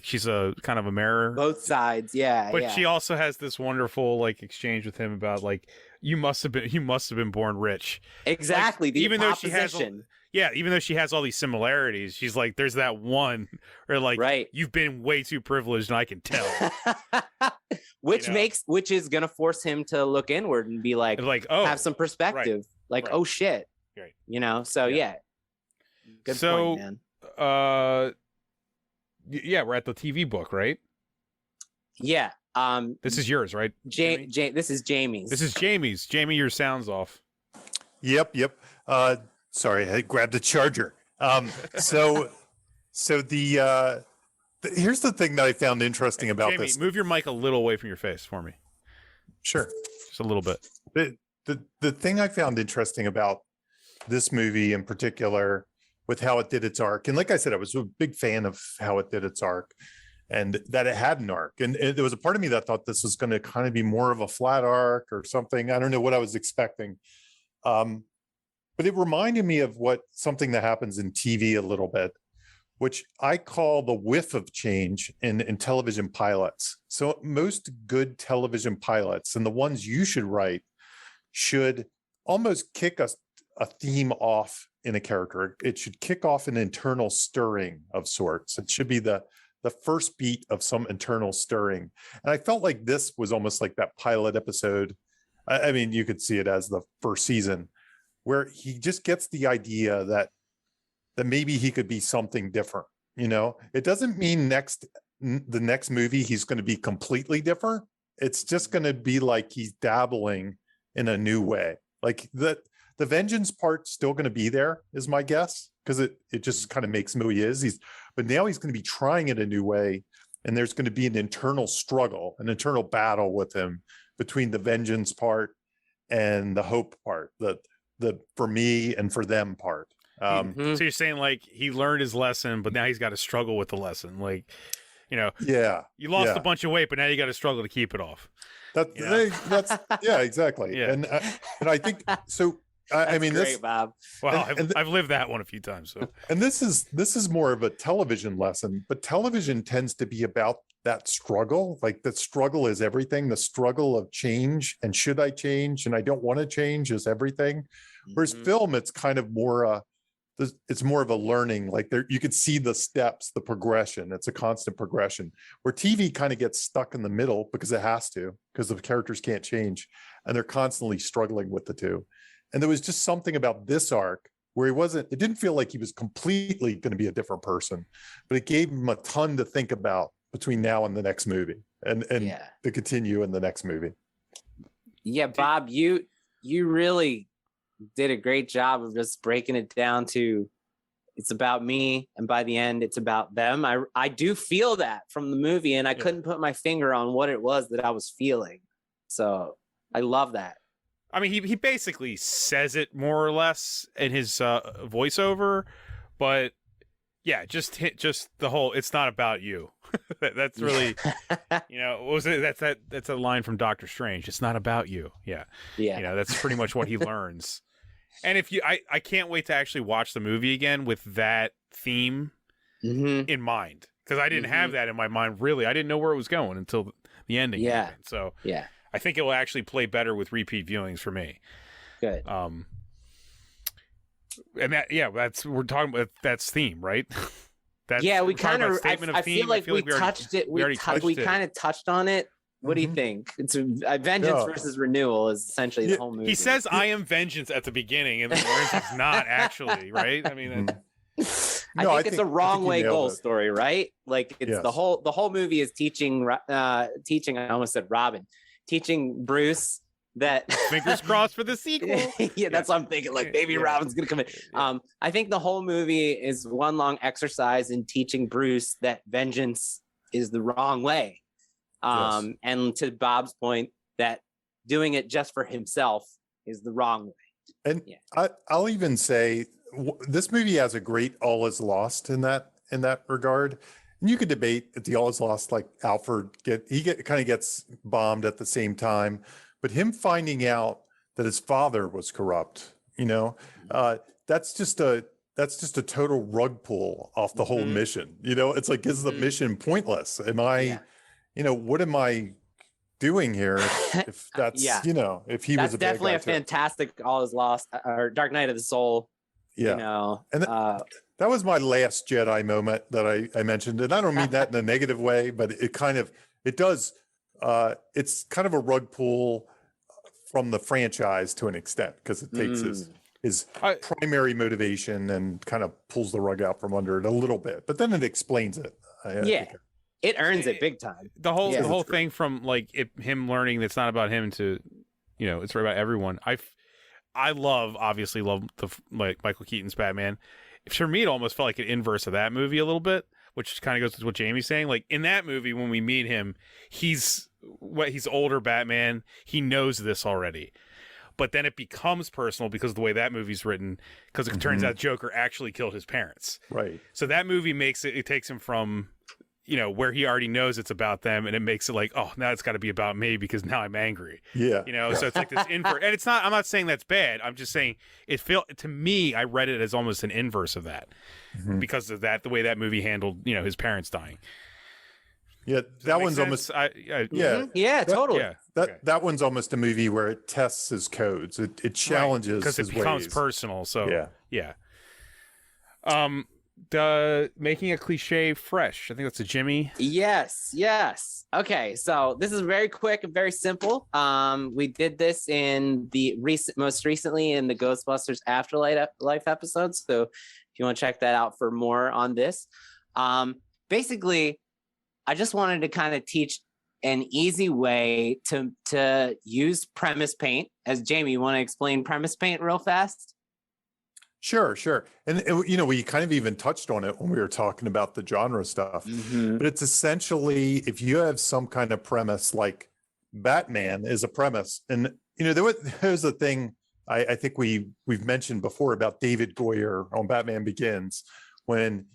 she's a kind of a mirror. Both sides, yeah. But she also has this wonderful exchange with him about you must have been born rich. Exactly. Even though she has all these similarities, she's like, there's that one where you've been way too privileged, and I can tell. Which is gonna force him to look inward and be have some perspective. Oh shit. Right. So yeah. Good point, man. Yeah, we're at the TV book, right? Yeah. This is yours, right? This is Jamie's. This is Jamie's. Jamie, your sound's off. Yep. Sorry, I grabbed a charger. So here's the thing that I found interesting about Jamie, this. move your mic a little away from your face for me. Sure. Just a little bit. The thing I found interesting about this movie in particular with how it did its arc, and like I said, I was a big fan of how it did its arc and that it had an arc. And there was a part of me that thought this was going to kind of be more of a flat arc or something. I don't know what I was expecting. But it reminded me of something that happens in TV a little bit, which I call the whiff of change in television pilots. So most good television pilots, and the ones you should write, should almost kick a theme off in a character. It should kick off an internal stirring of sorts. It should be the first beat of some internal stirring. And I felt like this was almost like that pilot episode. I mean, you could see it as the first season, where he just gets the idea that maybe he could be something different. You know, it doesn't mean the next movie he's going to be completely different. It's just going to be like he's dabbling in a new way. Like the vengeance part's still going to be there, is my guess, because it just kind of makes him who he is. But now he's going to be trying it a new way, and there's going to be an internal struggle, an internal battle with him between the vengeance part and the hope part, the for me and for them part. So you're saying like he learned his lesson, but now he's got to struggle with the lesson. Like, you know, you lost a bunch of weight, but now you got to struggle to keep it off. That's exactly. Yeah. And I think so. I mean, great, Bob. Well, I've lived that one a few times. So, and this is more of a television lesson, but television tends to be about that struggle. Like the struggle is everything. The struggle of change, and should I change, and I don't want to change, is everything. Whereas film, it's kind of more. It's more of a learning. Like there, you could see the steps, the progression. It's a constant progression. Where TV kind of gets stuck in the middle because it has to, because the characters can't change, and they're constantly struggling with the two. And there was just something about this arc where it didn't feel like he was completely going to be a different person, but it gave him a ton to think about between now and the next movie, and to continue in the next movie. Yeah, Bob, you really did a great job of just breaking it down to it's about me, and by the end it's about them. I do feel that from the movie, and I couldn't put my finger on what it was that I was feeling. So I love that. I mean, he basically says it more or less in his voiceover, but yeah, just the whole "it's not about you." That's really, you know, what was it? That's a line from Doctor Strange. It's not about you. Yeah. You know, that's pretty much what he learns. And I can't wait to actually watch the movie again with that theme in mind, because I didn't have that in my mind. Really, I didn't know where it was going until the ending. Yeah. So I think it will actually play better with repeat viewings for me. Good. And we're talking about that's theme, right? We kind of. I feel like we touched it. We kind of touched on it. What do you think? It's vengeance versus renewal is essentially the whole movie. He says, "I am vengeance" at the beginning, and then it's not actually, right? I mean, I think it's a wrong way goal story, right? Like it's the whole movie is teaching. I almost said Robin. Teaching Bruce that fingers crossed for the sequel. That's what I'm thinking. Like maybe Robin's gonna come in. I think the whole movie is one long exercise in teaching Bruce that vengeance is the wrong way. And to Bob's point, that doing it just for himself is the wrong way. And I'll even say this movie has a great "all is lost" in that regard. And you could debate if the "all is lost," like Alfred kind of gets bombed at the same time, but him finding out that his father was corrupt, you know, that's just a total rug pull off the whole mission. You know, it's like, is the mission pointless? Am I, you know, what am I doing here? If that's, you know, if he was definitely a fantastic "all is lost" or Dark Knight of the Soul. Yeah. You know, and that was my last Jedi moment that I mentioned. And I don't mean that in a negative way, but it does. It's kind of a rug pull from the franchise to an extent, because it takes his primary motivation and kind of pulls the rug out from under it a little bit, but then it explains it. it earns it big time. The whole Yeah. the whole thing from like him learning that's not about him to, it's about everyone. I obviously love like Michael Keaton's Batman. For me, it almost felt like an inverse of that movie a little bit, which kind of goes with what Jamie's saying. Like in that movie, when we meet him, he's older Batman. He knows this already. But then it becomes personal because of the way that movie's written, because it turns out Joker actually killed his parents. Right. So that movie it takes him from, where he already knows it's about them, and it makes it like, oh, now it's got to be about me because now I'm angry. Yeah. So it's like this inverse. And I'm not saying that's bad. I'm just saying to me, I read it as almost an inverse of that because of that, the way that movie handled, his parents dying. Yeah, that one's sense? almost. Yeah, totally. Yeah. That one's almost a movie where it tests his codes. It challenges because it becomes ways. personal. So yeah. Making a cliche fresh. I think that's a Jimmy. Yes. Okay, so this is very quick and very simple. We did this in the most recently in the Ghostbusters Afterlife episode. So if you want to check that out for more on this, basically, I just wanted to kind of teach an easy way to use premise paint. As Jamie, you want to explain premise paint real fast? Sure. And, we kind of even touched on it when we were talking about the genre stuff. But it's essentially, if you have some kind of premise, like Batman is a premise. And, there's a thing I think we've mentioned before about David Goyer on Batman Begins. When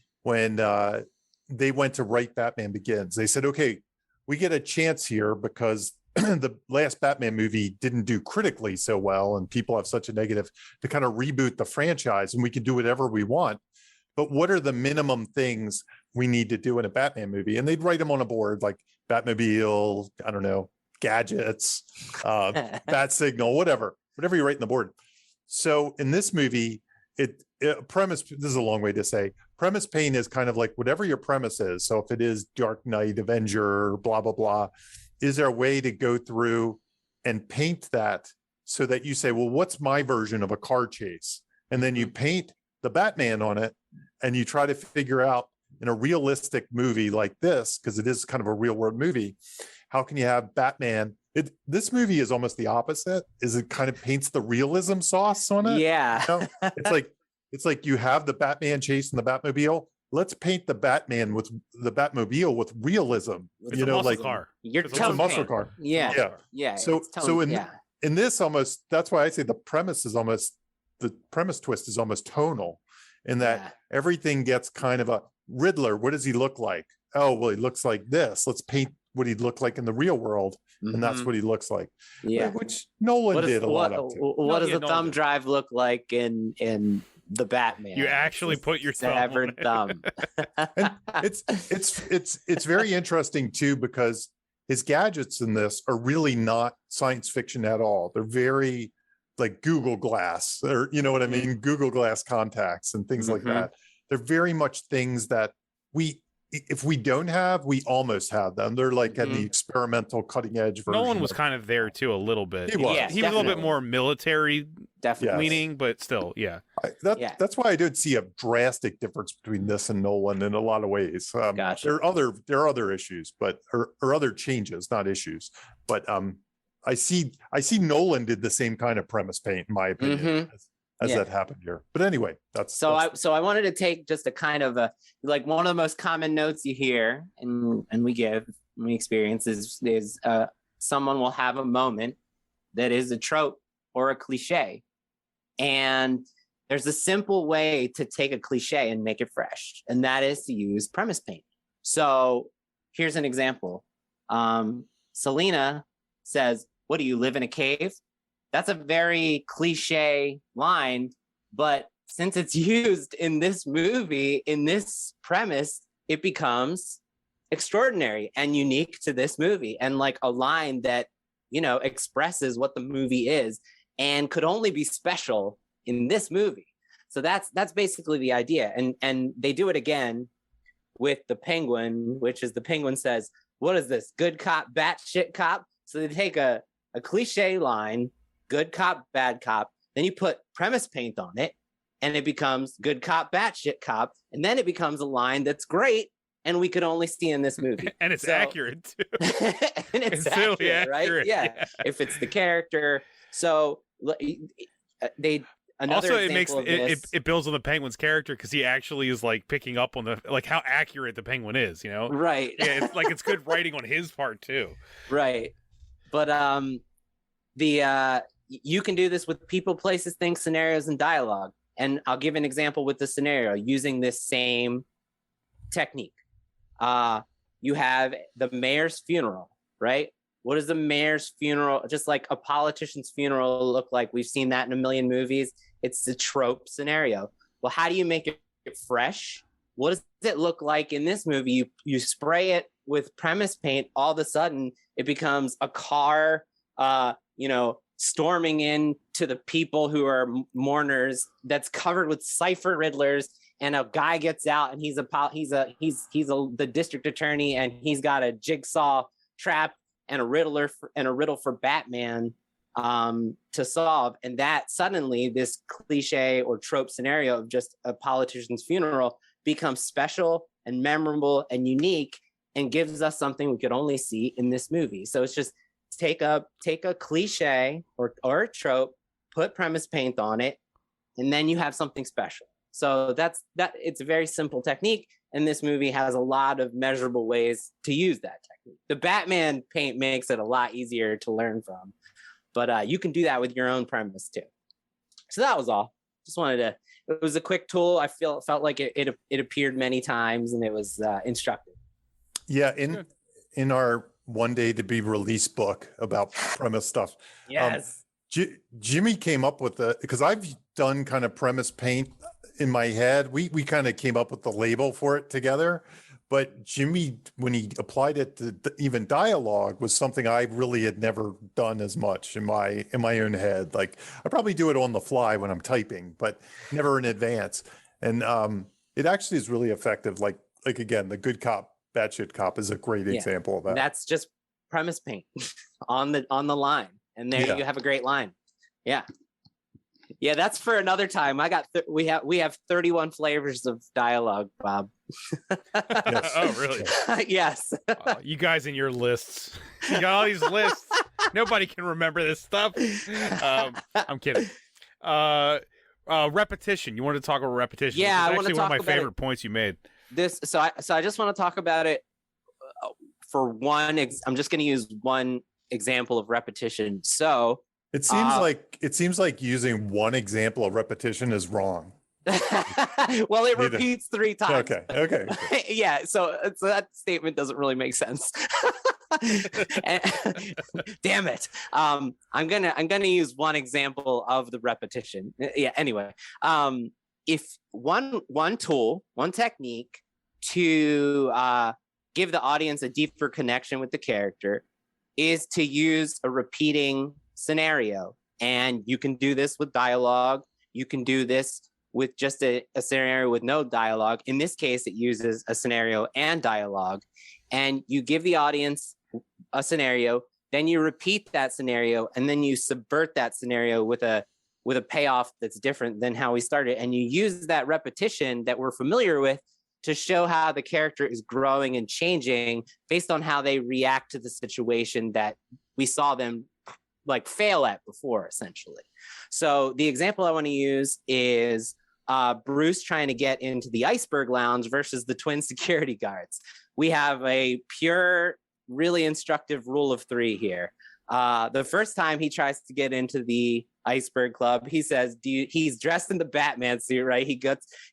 they went to write Batman Begins, they said, okay, we get a chance here because the last Batman movie didn't do critically so well and people have such a negative, to kind of reboot the franchise, and we can do whatever we want. But what are the minimum things we need to do in a Batman movie? And they'd write them on a board, like Batmobile, I don't know, gadgets, bat signal, whatever you write on the board. So in this movie, premise, this is a long way to say, premise paint is kind of like whatever your premise is. So if it is Dark Knight, Avenger, blah, blah, blah, is there a way to go through and paint that so that you say, well, what's my version of a car chase? And then you paint the Batman on it and you try to figure out in a realistic movie like this, because it is kind of a real world movie, how can you have Batman? This movie is almost the opposite, is it kind of paints the realism sauce on it. Yeah. It's like you have the Batman chase in the Batmobile. Let's paint the Batman with the Batmobile with realism. It's a muscle car. It's a muscle car. Yeah. So in this almost, that's why I say the premise twist is almost tonal, in that everything gets kind of a Riddler. What does he look like? Oh, well, he looks like this. Let's paint what he'd look like in the real world. And that's what he looks like. Yeah. Which Nolan did a lot of. What does the thumb drive look like in the Batman? You actually put your severed thumb. And it's very interesting too, because his gadgets in this are really not science fiction at all. They're very like Google Glass, or you know what I mean, Google Glass contacts and things like that. They're very much things that if we don't have, we almost have them. They're like at the experimental cutting edge version. Nolan was kind of there too a little bit. He was. He was a little bit more military leaning, but still, That's why I did see a drastic difference between this and Nolan in a lot of ways. Gotcha. There are other issues, but or other changes, not issues. But I see Nolan did the same kind of premise paint, in my opinion, as that happened here. But anyway, so I wanted to take just a kind of like one of the most common notes you hear and we experience is someone will have a moment that is a trope or a cliche, and there's a simple way to take a cliche and make it fresh, and that is to use premise paint. So here's an example. Selena says, "What do you live in a cave?" That's a very cliche line, but since it's used in this movie, in this premise, it becomes extraordinary and unique to this movie, and like a line that, expresses what the movie is and could only be special in this movie. So that's basically the idea. And they do it again with the Penguin, which is the Penguin says, "What is this? Good cop, batshit cop?" So they take a cliche line, good cop, bad cop. Then you put premise paint on it and it becomes good cop, batshit cop. And then it becomes a line that's great and we could only see in this movie. And it's accurate too. And it's really accurate, right? Yeah. If it's the character. So another also example of this, it builds on the Penguin's character because he actually is like picking up on the like how accurate the Penguin is, you know? right. Yeah, it's like it's good writing on his part too. Right. But you can do this with people, places, things, scenarios, and dialogue. And I'll give an example with the scenario using this same technique. You have the mayor's funeral, right? What does the mayor's funeral, just like a politician's funeral, look like? We've seen that in a million movies. It's a trope scenario. Well, how do you make it fresh? What does it look like in this movie? You spray it with premise paint. All of a sudden, it becomes a car, storming in to the people who are mourners that's covered with cipher riddlers, and a guy gets out and he's the district attorney, and he's got a jigsaw trap and a riddle for Batman to solve. And that suddenly this cliche or trope scenario of just a politician's funeral becomes special and memorable and unique and gives us something we could only see in this movie. So it's just take a cliche or a trope, put premise paint on it, and then you have something special. So that's it's a very simple technique, and this movie has a lot of measurable ways to use that technique. The Batman paint makes it a lot easier to learn from, but you can do that with your own premise too. So that was all. Just wanted to. It was a quick tool. I felt like it appeared many times, and it was instructive. Yeah, in our one day to be released book about premise stuff. Yes. Jimmy came up with because I've done kind of premise paint in my head. We kind of came up with the label for it together, but Jimmy, when he applied it to even dialogue, was something I really had never done as much in my own head. Like I probably do it on the fly when I'm typing, but never in advance. And it actually is really effective. Like again, the good cop, bad shit cop is a great example of that. That's just premise paint on the line, and there you have a great line. Yeah, that's for another time. We have 31 flavors of dialogue, Bob. Yes. Oh, really? Yes. You guys and your lists. You got all these lists. Nobody can remember this stuff. I'm kidding. Repetition. You wanted to talk about repetition? Yeah, I want to talk about one of my favorite points you made. So I just want to talk about it for one. I'm just going to use one example of repetition. So it seems like using one example of repetition is wrong. Well, it repeats 3 times. Okay. Yeah, so that statement doesn't really make sense. Damn it. I'm gonna use one example of the repetition. Yeah. Anyway, if one tool, one technique to give the audience a deeper connection with the character is to use a repeating scenario, and you can do this with dialogue. You can do this with just a scenario with no dialogue. In this case, it uses a scenario and dialogue, and you give the audience a scenario, then you repeat that scenario, and then you subvert that scenario with a payoff that's different than how we started. And you use that repetition that we're familiar with to show how the character is growing and changing based on how they react to the situation that we saw them like fail at before, essentially. So the example I want to use is Bruce trying to get into the Iceberg Lounge versus the twin security guards. We have a pure, really instructive rule of 3 here. The first time he tries to get into the Iceberg Club, he says, he's dressed in the Batman suit, right?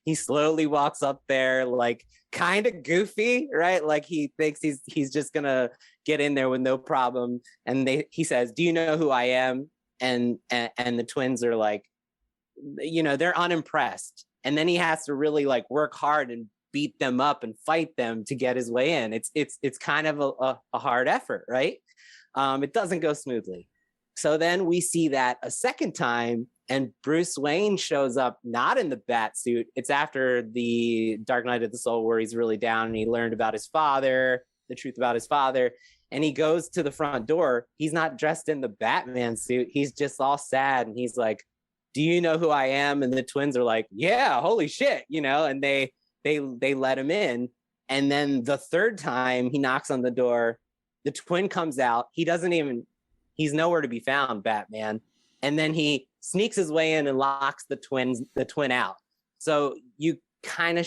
He slowly walks up there, like kind of goofy, right? Like he thinks he's just gonna get in there with no problem. And he says, "Do you know who I am?" And the twins are like, they're unimpressed. And then he has to really like work hard and beat them up and fight them to get his way in. It's kind of a hard effort, right? It doesn't go smoothly. So then we see that a second time, and Bruce Wayne shows up not in the bat suit. It's after the Dark Knight of the Soul, where he's really down and he learned about his father, the truth about his father. And he goes to the front door. He's not dressed in the Batman suit. He's just all sad. And he's like, "Do you know who I am?" And the twins are like, "Yeah, holy shit," and they let him in. And then the third time he knocks on the door, the twin comes out. He's nowhere to be found, Batman. And then he sneaks his way in and locks the twin out. So it kind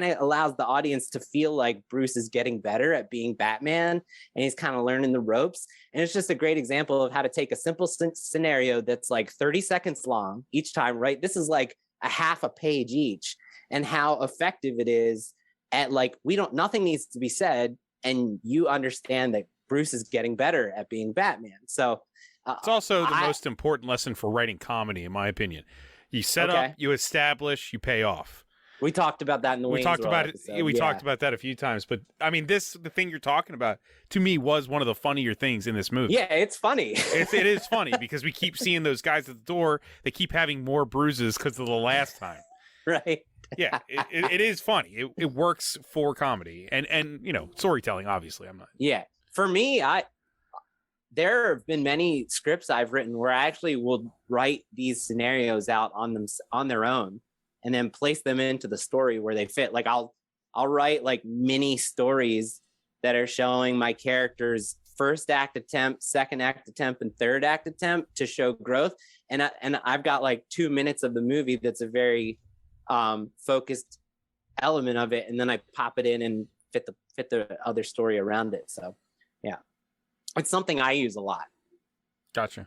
of allows the audience to feel like Bruce is getting better at being Batman, and he's kind of learning the ropes. And it's just a great example of how to take a simple scenario that's like 30 seconds long each time, right? This is like a half a page each, and how effective it is at like, nothing needs to be said, and you understand that Bruce is getting better at being Batman. So it's also the most important lesson for writing comedy, in my opinion. You set up, you establish, you pay off. We talked about that in the Wayne's World episode. We talked about that a few times, but I mean, the thing you're talking about, to me, was one of the funnier things in this movie. Yeah, it's funny. It is funny because we keep seeing those guys at the door. They keep having more bruises because of the last time. Right. Yeah, it is funny. It works for comedy and storytelling. Obviously, I'm not. Yeah, for me, there have been many scripts I've written where I actually will write these scenarios out on their own, and then place them into the story where they fit. Like I'll write like mini stories that are showing my characters' first act attempt, second act attempt, and third act attempt to show growth. And I've got like 2 minutes of the movie that's a very focused element of it, and then I pop it in and fit the other story around it. So yeah, it's something I use a lot. Gotcha.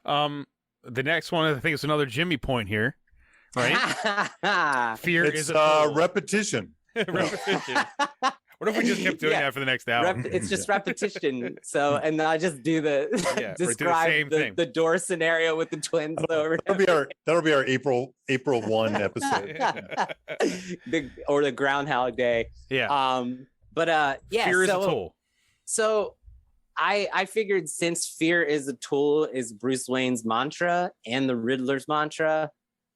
The next one, I think it's another Jimmy point here, right? Fear is a repetition. Repetition. What if we just kept doing that for the next hour? It's just repetition. So, and I just do describe the door scenario with the twins over. That'll be our April 1 episode. Or the Groundhog Day. Yeah. Fear is a tool. So I figured, since fear is a tool is Bruce Wayne's mantra and the Riddler's mantra,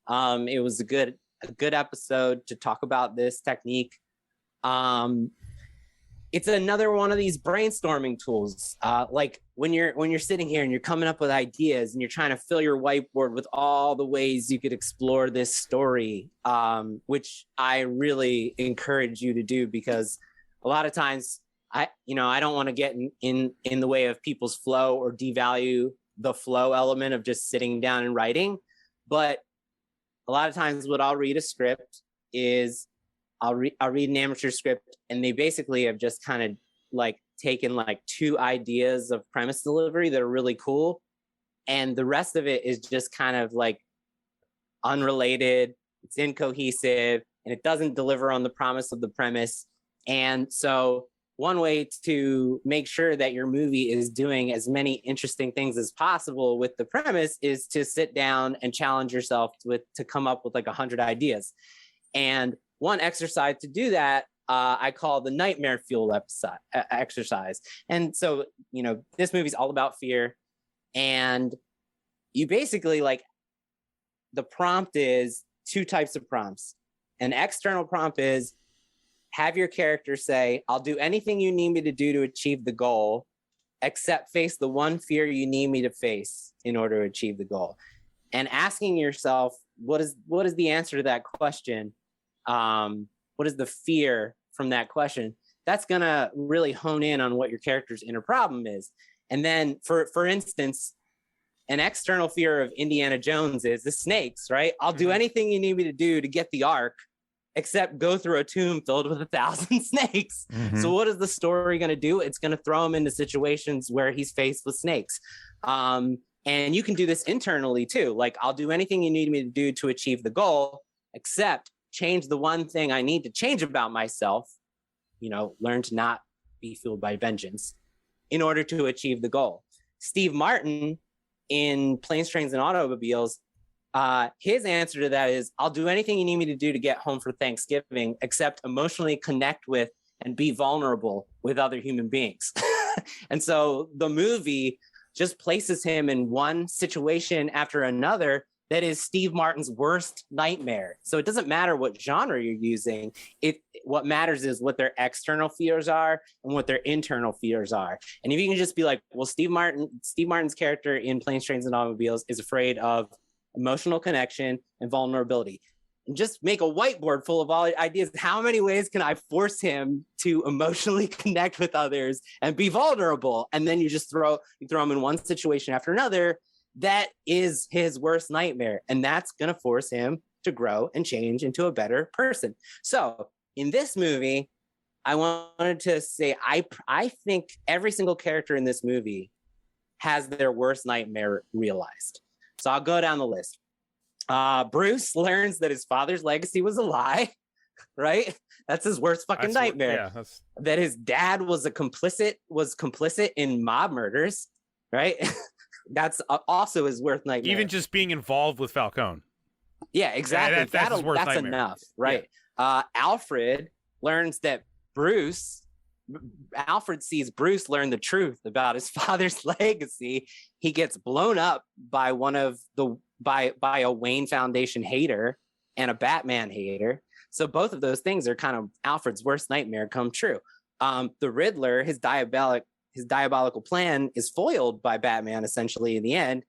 it was a good episode to talk about this technique. It's another one of these brainstorming tools. Like when you're sitting here and you're coming up with ideas and you're trying to fill your whiteboard with all the ways you could explore this story, which I really encourage you to do, because a lot of times I don't want to get in the way of people's flow or devalue the flow element of just sitting down and writing. But a lot of times what I'll read a script is I'll read an amateur script, and they basically have just kind of like taken like 2 ideas of premise delivery that are really cool, and the rest of it is just kind of like unrelated. It's incohesive, and it doesn't deliver on the promise of the premise. And so one way to make sure that your movie is doing as many interesting things as possible with the premise is to sit down and challenge yourself to come up with like 100 ideas. And one exercise to do that, I call the nightmare fuel exercise. And so, this movie's all about fear. And you basically, like, the prompt is 2 types of prompts. An external prompt is, have your character say, I'll do anything you need me to do to achieve the goal, except face the one fear you need me to face in order to achieve the goal. And asking yourself, what is the answer to that question? What is the fear from that question? That's going to really hone in on what your character's inner problem is. And then for instance, an external fear of Indiana Jones is the snakes, right? I'll do anything you need me to do to get the Ark, except go through a tomb filled with 1,000 snakes. Mm-hmm. So what is the story going to do? It's going to throw him into situations where he's faced with snakes. And you can do this internally too. Like, I'll do anything you need me to do to achieve the goal, except change the one thing I need to change about myself, learn to not be fueled by vengeance in order to achieve the goal. Steve Martin in Planes, Trains, and Automobiles, his answer to that is, I'll do anything you need me to do to get home for Thanksgiving, except emotionally connect with and be vulnerable with other human beings. And so the movie just places him in one situation after another that is Steve Martin's worst nightmare. So it doesn't matter what genre you're using. What matters is what their external fears are and what their internal fears are. And if you can just be like, well, Steve Martin's character in Planes, Trains, and Automobiles is afraid of emotional connection and vulnerability. and just make a whiteboard full of all ideas. How many ways can I force him to emotionally connect with others and be vulnerable? And then you throw him in one situation after another. That is his worst nightmare. And that's going to force him to grow and change into a better person. So in this movie, I wanted to say, I think every single character in this movie has their worst nightmare realized. So I'll go down the list. Bruce learns that his father's legacy was a lie, right? That's his worst fucking nightmare. That his dad was complicit in mob murders, right? That's also his worst nightmare. Even just being involved with Falcone. Yeah, exactly. That's nightmare. Enough, right? Yeah. Alfred learns that Alfred sees Bruce learn the truth about his father's legacy. He gets blown up by by a Wayne Foundation hater and a Batman hater. So both of those things are kind of Alfred's worst nightmare come true. The Riddler, his diabolical plan is foiled by Batman essentially in the end,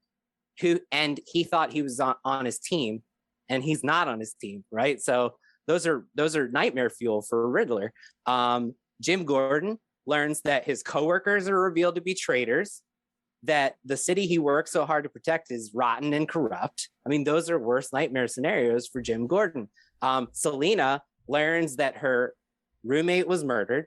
and he thought he was on his team, and he's not on his team, right? So those are nightmare fuel for Riddler. Jim Gordon learns that his coworkers are revealed to be traitors, that the city he works so hard to protect is rotten and corrupt. I mean, those are worst nightmare scenarios for Jim Gordon. Selena learns that her roommate was murdered.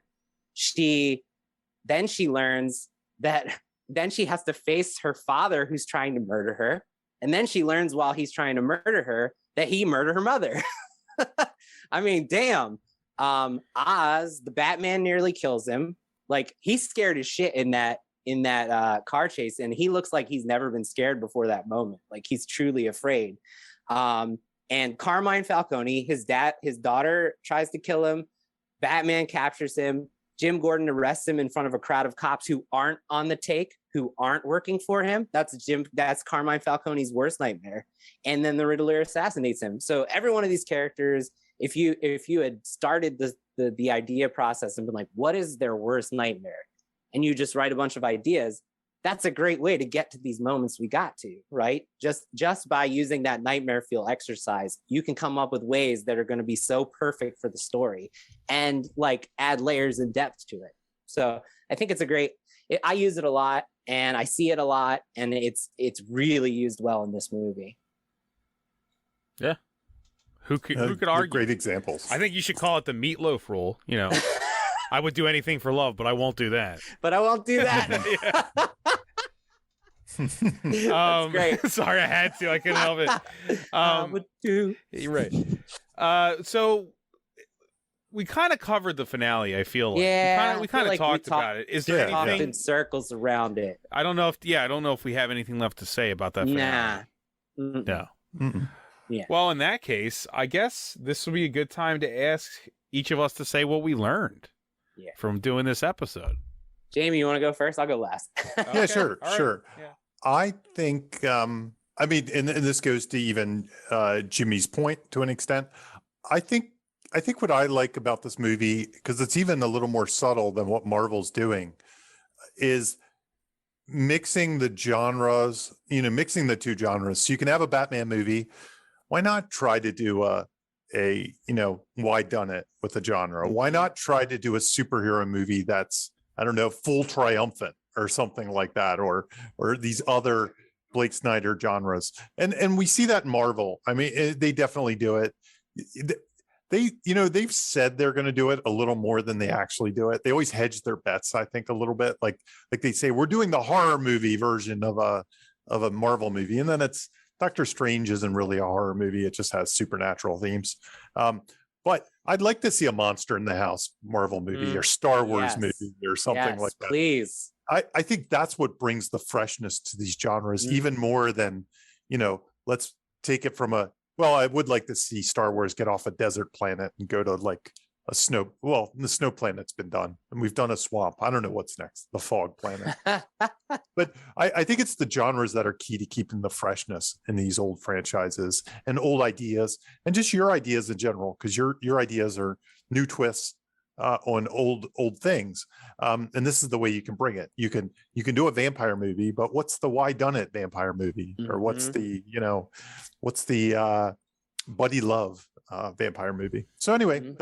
Then she learns that then she has to face her father who's trying to murder her. And then she learns while he's trying to murder her that he murdered her mother. I mean, damn. Oz, the Batman nearly kills him. Like, he's scared as shit in that car chase, and he looks like he's never been scared before that moment. Like, he's truly afraid. And Carmine Falcone, his daughter tries to kill him. Batman captures him. Jim Gordon arrests him in front of a crowd of cops who aren't on the take, who aren't working for him. That's Carmine Falcone's worst nightmare. And then the Riddler assassinates him. So every one of these characters, if you had started the idea process and been like, what is their worst nightmare? And you just write a bunch of ideas, that's a great way to get to these moments we got to, right? Just by using that nightmare fuel exercise, you can come up with ways that are going to be so perfect for the story and like add layers and depth to it. So I think it's I use it a lot and I see it a lot, and it's really used well in this movie. Yeah. Who could argue? Great examples. I think you should call it the meatloaf rule. You know, I would do anything for love, but I won't do that. But I won't do that. That's great. Sorry, I had to. I couldn't help it. I would do. You're right. So we kind of covered the finale. I feel like. Yeah, we kind of talked about it. Is there anything? Talked in circles around it. I don't know if we have anything left to say about that finale. Nah. No. Mm-mm. Yeah. Well, in that case, I guess this would be a good time to ask each of us to say what we learned from doing this episode. Jamie, you want to go first? I'll go last. Okay. Yeah, sure. Yeah. I think, I mean, and this goes to even Jimmy's point to an extent. I think what I like about this movie, because it's even a little more subtle than what Marvel's doing, is mixing the genres, mixing the two genres. So you can have a Batman movie. Why not try to do why done it with a genre? Why not try to do a superhero movie that's, I don't know, full triumphant or something like that, or these other Blake Snyder genres. And we see that in Marvel. I mean, they definitely do it. They've said they're going to do it a little more than they actually do it. They always hedge their bets, I think, a little bit. Like they say, we're doing the horror movie version of a Marvel movie. And then it's Doctor Strange isn't really a horror movie. It just has supernatural themes. But I'd like to see a Monster in the House Marvel movie or Star Wars movie or something like that. Please. I think that's what brings the freshness to these genres, even more than, let's take it from I would like to see Star Wars get off a desert planet and go to like a snow. Well, the snow planet's been done and we've done a swamp. I don't know what's next, the fog planet. But I think it's the genres that are key to keeping the freshness in these old franchises and old ideas, and just your ideas in general, because your ideas are new twists on old things. And this is the way you can bring it. You can do a vampire movie, but what's the why done it vampire movie? Or what's the buddy love vampire movie. So anyway, Mhm.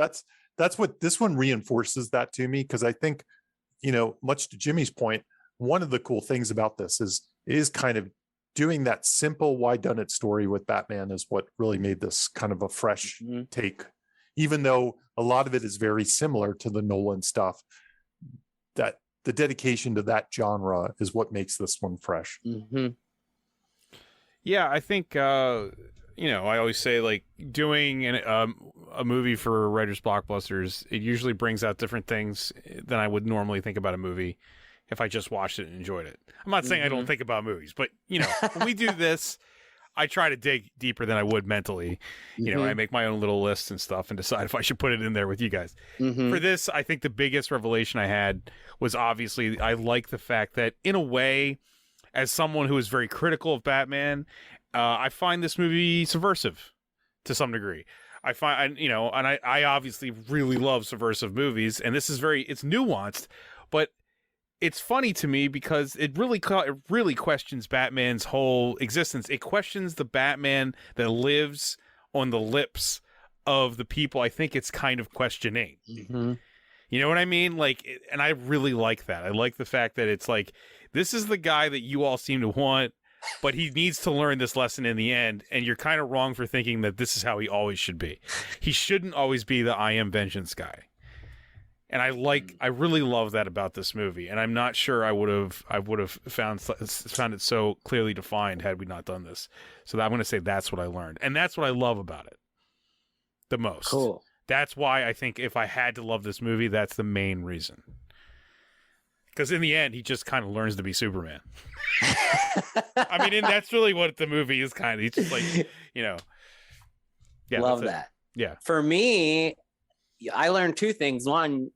that's what this one reinforces that to me, because I think, much to Jimmy's point, one of the cool things about this is kind of doing that simple why done it story with Batman is what really made this kind of a fresh Mhm. take, even though a lot of it is very similar to the Nolan stuff. That the dedication to that genre is what makes this one fresh. Mhm. Yeah, I think I always say, like, doing a movie for Writers Blockbusters, it usually brings out different things than I would normally think about a movie if I just watched it and enjoyed it. I'm not saying I don't think about movies, but when we do this, I try to dig deeper than I would mentally. I make my own little lists and stuff and decide if I should put it in there with you guys. Mhm. For this, I think the biggest revelation I had was, obviously, I like the fact that, in a way, as someone who is very critical of Batman, I find this movie subversive to some degree. I find, and I obviously really love subversive movies, and this is it's nuanced, but it's funny to me because it really questions Batman's whole existence. It questions the Batman that lives on the lips of the people I think it's kind of questioning. Mhm. You know what I mean? Like, and I really like that. I like the fact that it's like, this is the guy that you all seem to want, but he needs to learn this lesson in the end, and you're kind of wrong for thinking that this is how he always should be. He shouldn't always be the I am vengeance guy. And I really love that about this movie, and I'm not sure I would have found it so clearly defined had we not done this. So I'm going to say that's what I learned, and that's what I love about it the most. Cool. That's why I think if I had to love this movie, that's the main reason. Because in the end, he just kind of learns to be Superman. I mean, and that's really what the movie is kind of. He's just like, yeah. Love that. Yeah. For me, I learned two things. One,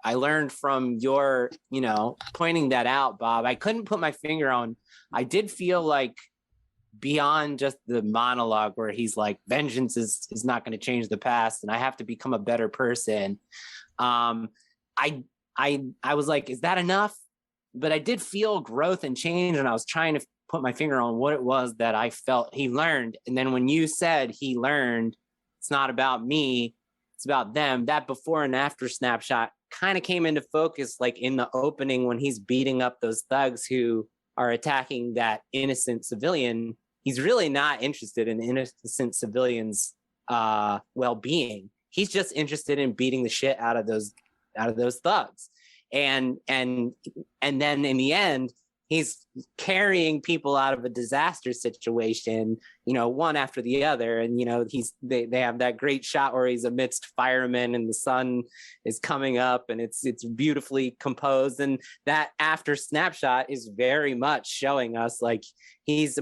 I learned from your, pointing that out, Bob. I couldn't put my finger on. I did feel like, beyond just the monologue where he's like, vengeance is not going to change the past, and I have to become a better person. I was like, is that enough? But I did feel growth and change, and I was trying to put my finger on what it was that I felt he learned. And then when you said he learned, it's not about me, it's about them, that before and after snapshot kind of came into focus, like in the opening when he's beating up those thugs who are attacking that innocent civilian. He's really not interested in innocent civilians' well-being. He's just interested in beating the shit out of those thugs. And then in the end, he's carrying people out of a disaster situation, one after the other. And, they have that great shot where he's amidst firemen and the sun is coming up and it's beautifully composed. And that after snapshot is very much showing us like he's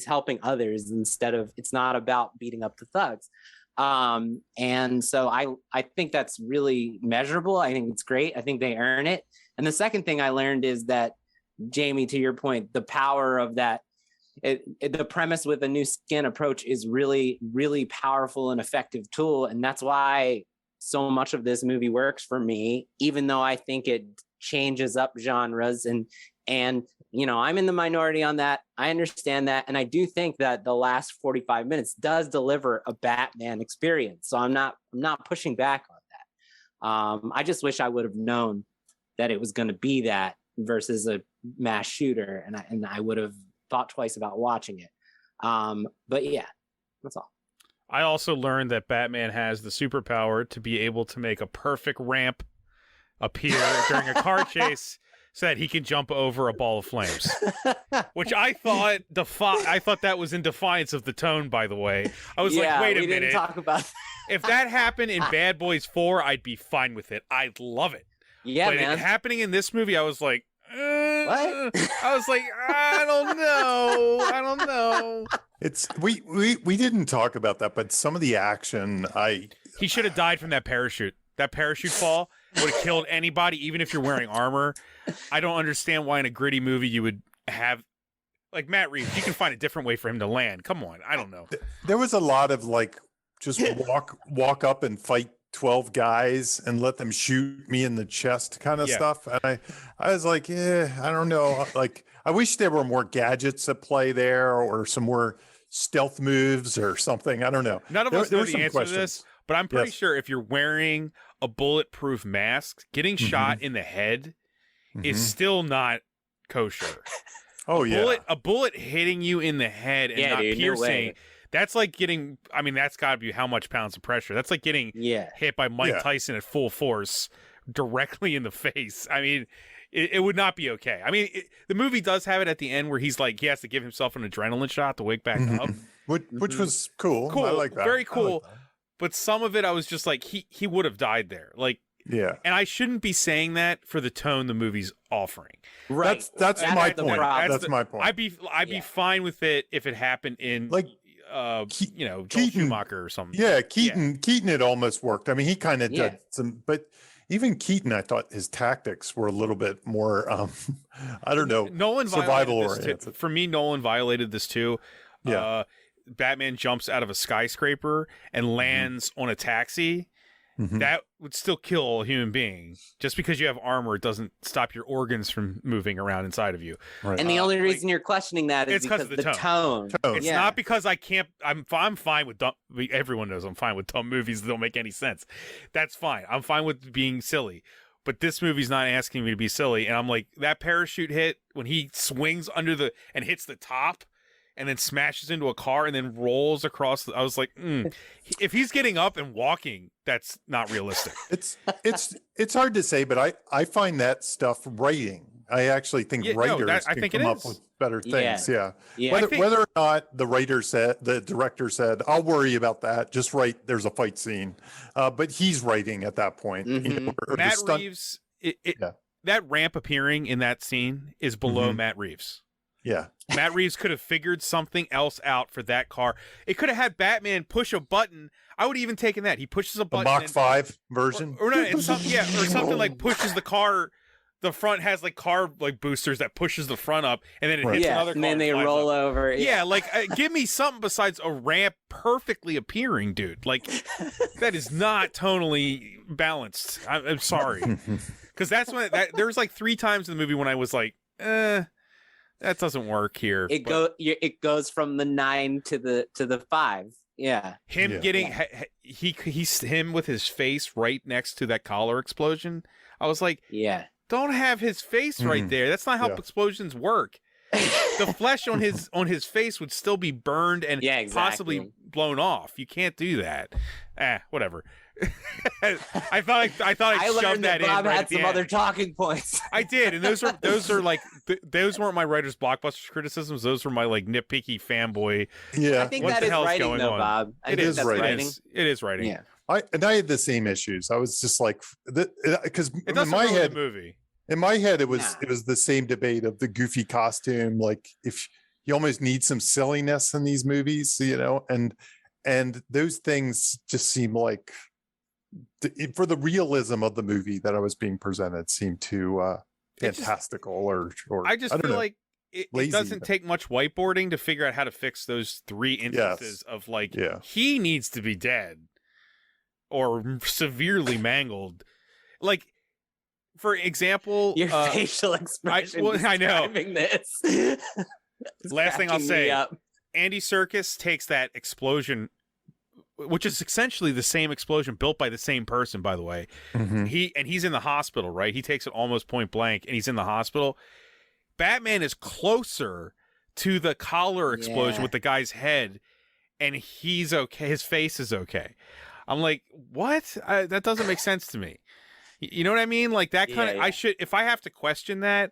helping others instead of, it's not about beating up the thugs. And so I think that's really measurable. I think it's great. I think they earn it. And the second thing I learned is that, Jamie, to your point, the power of that, the premise with a new skin approach is really, really powerful and effective tool. And that's why so much of this movie works for me, even though I think it changes up genres. And I'm in the minority on that. I understand that. And I do think that the last 45 minutes does deliver a Batman experience. So I'm not pushing back on that. I just wish I would have known that it was going to be that versus a mass shooter. And I would have thought twice about watching it. But yeah, that's all. I also learned that Batman has the superpower to be able to make a perfect ramp appear during a car chase so that he can jump over a ball of flames, which I thought that was in defiance of the tone, by the way. I was like, wait a minute. Didn't talk about that. If that happened in Bad Boys 4, I'd be fine with it. I'd love it. Yeah, but man. it happening in this movie, I was like, What? I was like, I don't know. It's we didn't talk about that, but some of the action, he should have died from that parachute. That parachute fall would have killed anybody, even if you're wearing armor. I don't understand why in a gritty movie you would have, like, Matt Reeves, you can find a different way for him to land. Come on, I don't know. There was a lot of like just walk up and fight 12 guys and let them shoot me in the chest kind of stuff. And I was like, I don't know. Like, I wish there were more gadgets at play there or some more, stealth moves or something. I don't know. None of us know the answer to this, but I'm pretty sure if you're wearing a bulletproof mask, getting shot in the head is still not kosher. Oh, a bullet hitting you in the head and not piercing. No, that's like getting, I mean, that's got to be how much pounds of pressure. That's like getting hit by Mike Tyson at full force directly in the face. I mean, it would not be okay. I mean, the movie does have it at the end where he's like, he has to give himself an adrenaline shot to wake back up. Which was cool. I like that. Very cool. Like, but some of it, I was just like, he would have died there. Like, and I shouldn't be saying that for the tone the movie's offering. Right. That's my point. That's my point. I'd be fine with it if it happened in like Joel Schumacher or something. Yeah, Keaton it almost worked. I mean, he kind of did some, but even Keaton, I thought his tactics were a little bit more I don't know, survival oriented. For me, Nolan violated this too. Batman jumps out of a skyscraper and lands on a taxi. That would still kill a human being. Just because you have armor, it doesn't stop your organs from moving around inside of you. Right. And the only reason you're questioning that is because of the tone. It's not because I can't. I'm fine with dumb. Everyone knows I'm fine with dumb movies that don't make any sense. That's fine. I'm fine with being silly. But this movie's not asking me to be silly. And I'm like, that parachute hit when he swings under and hits the top, and then smashes into a car and then rolls across. I was like, if he's getting up and walking, that's not realistic. It's hard to say, but I find that stuff writing. I actually think writers can come up with better things. Whether or not the director said, I'll worry about that. Just write, there's a fight scene. But he's writing at that point. You know, Matt Reeves, that ramp appearing in that scene is below Matt Reeves. Yeah. Matt Reeves could have figured something else out for that car. It could have had Batman push a button. I would have even taken that. He pushes a button. The Mach 5 version? Or something like pushes the car. The front has like car like boosters that pushes the front up, and then it hits another car. And then they roll over. Yeah, like give me something besides a ramp perfectly appearing, dude. Like that is not tonally balanced. I'm sorry. Because that's when there's like 3 times in the movie when I was like, that doesn't work here. It goes from the 9 to the 5. Yeah. Him getting he's him with his face right next to that collar explosion. I was like, don't have his face right there. That's not how explosions work. The flesh on his face would still be burned and possibly blown off. You can't do that. Whatever. I thought I shoved that in. Bob right had some other talking points. I did, and those are like those weren't my writer's blockbusters criticisms. Those were my like nitpicky fanboy. Yeah, I think that is writing, though, Bob. It is writing. It is writing. Yeah, I had the same issues. I was just like, because in my head, movie. In my head, it was the same debate of the goofy costume. Like if you almost need some silliness in these movies, you know, and those things just seem like. For the realism of the movie that I was being presented seemed too fantastical or I just feel like it doesn't take much whiteboarding to figure out how to fix those 3 instances of like he needs to be dead or severely mangled. Like for example, your facial expression I know this. Last thing I'll say, Andy Serkis takes that explosion, which is essentially the same explosion built by the same person, by the way. He's in the hospital, right? He takes it almost point blank, and he's in the hospital. Batman is closer to the collar explosion with the guy's head, and he's okay. His face is okay. I'm like, what? That doesn't make sense to me. You know what I mean? Like that kind of. I should, if I have to question that.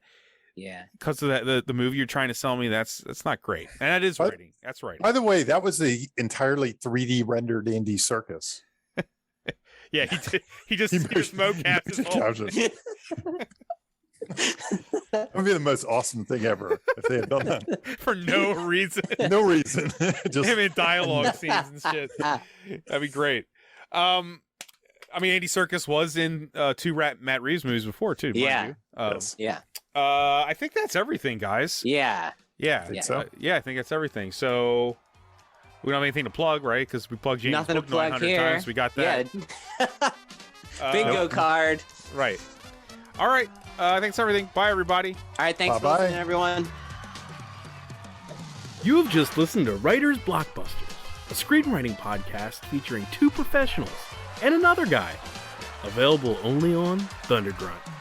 Yeah, because of the movie you're trying to sell me, that's not great, and that is writing. That's right. By the way, that was the entirely 3D rendered Andy Serkis. Yeah, he just mocapped his whole. That would be the most awesome thing ever if they had done that for no reason. No reason, just him in dialogue scenes and shit. That'd be great. I mean, Andy Serkis was in 2 Matt Reeves movies before too. Yeah. I think that's everything, guys. Yeah. I think that's everything. So we don't have anything to plug, right? Because we plugged James Nothing to plug 900 here. times. We got that. Yeah. Bingo card. Right. All right. I think that's everything. Bye, everybody. All right. Thanks for listening, everyone. You have just listened to Writers Blockbusters, a screenwriting podcast featuring two professionals and another guy. Available only on Thundergrunt.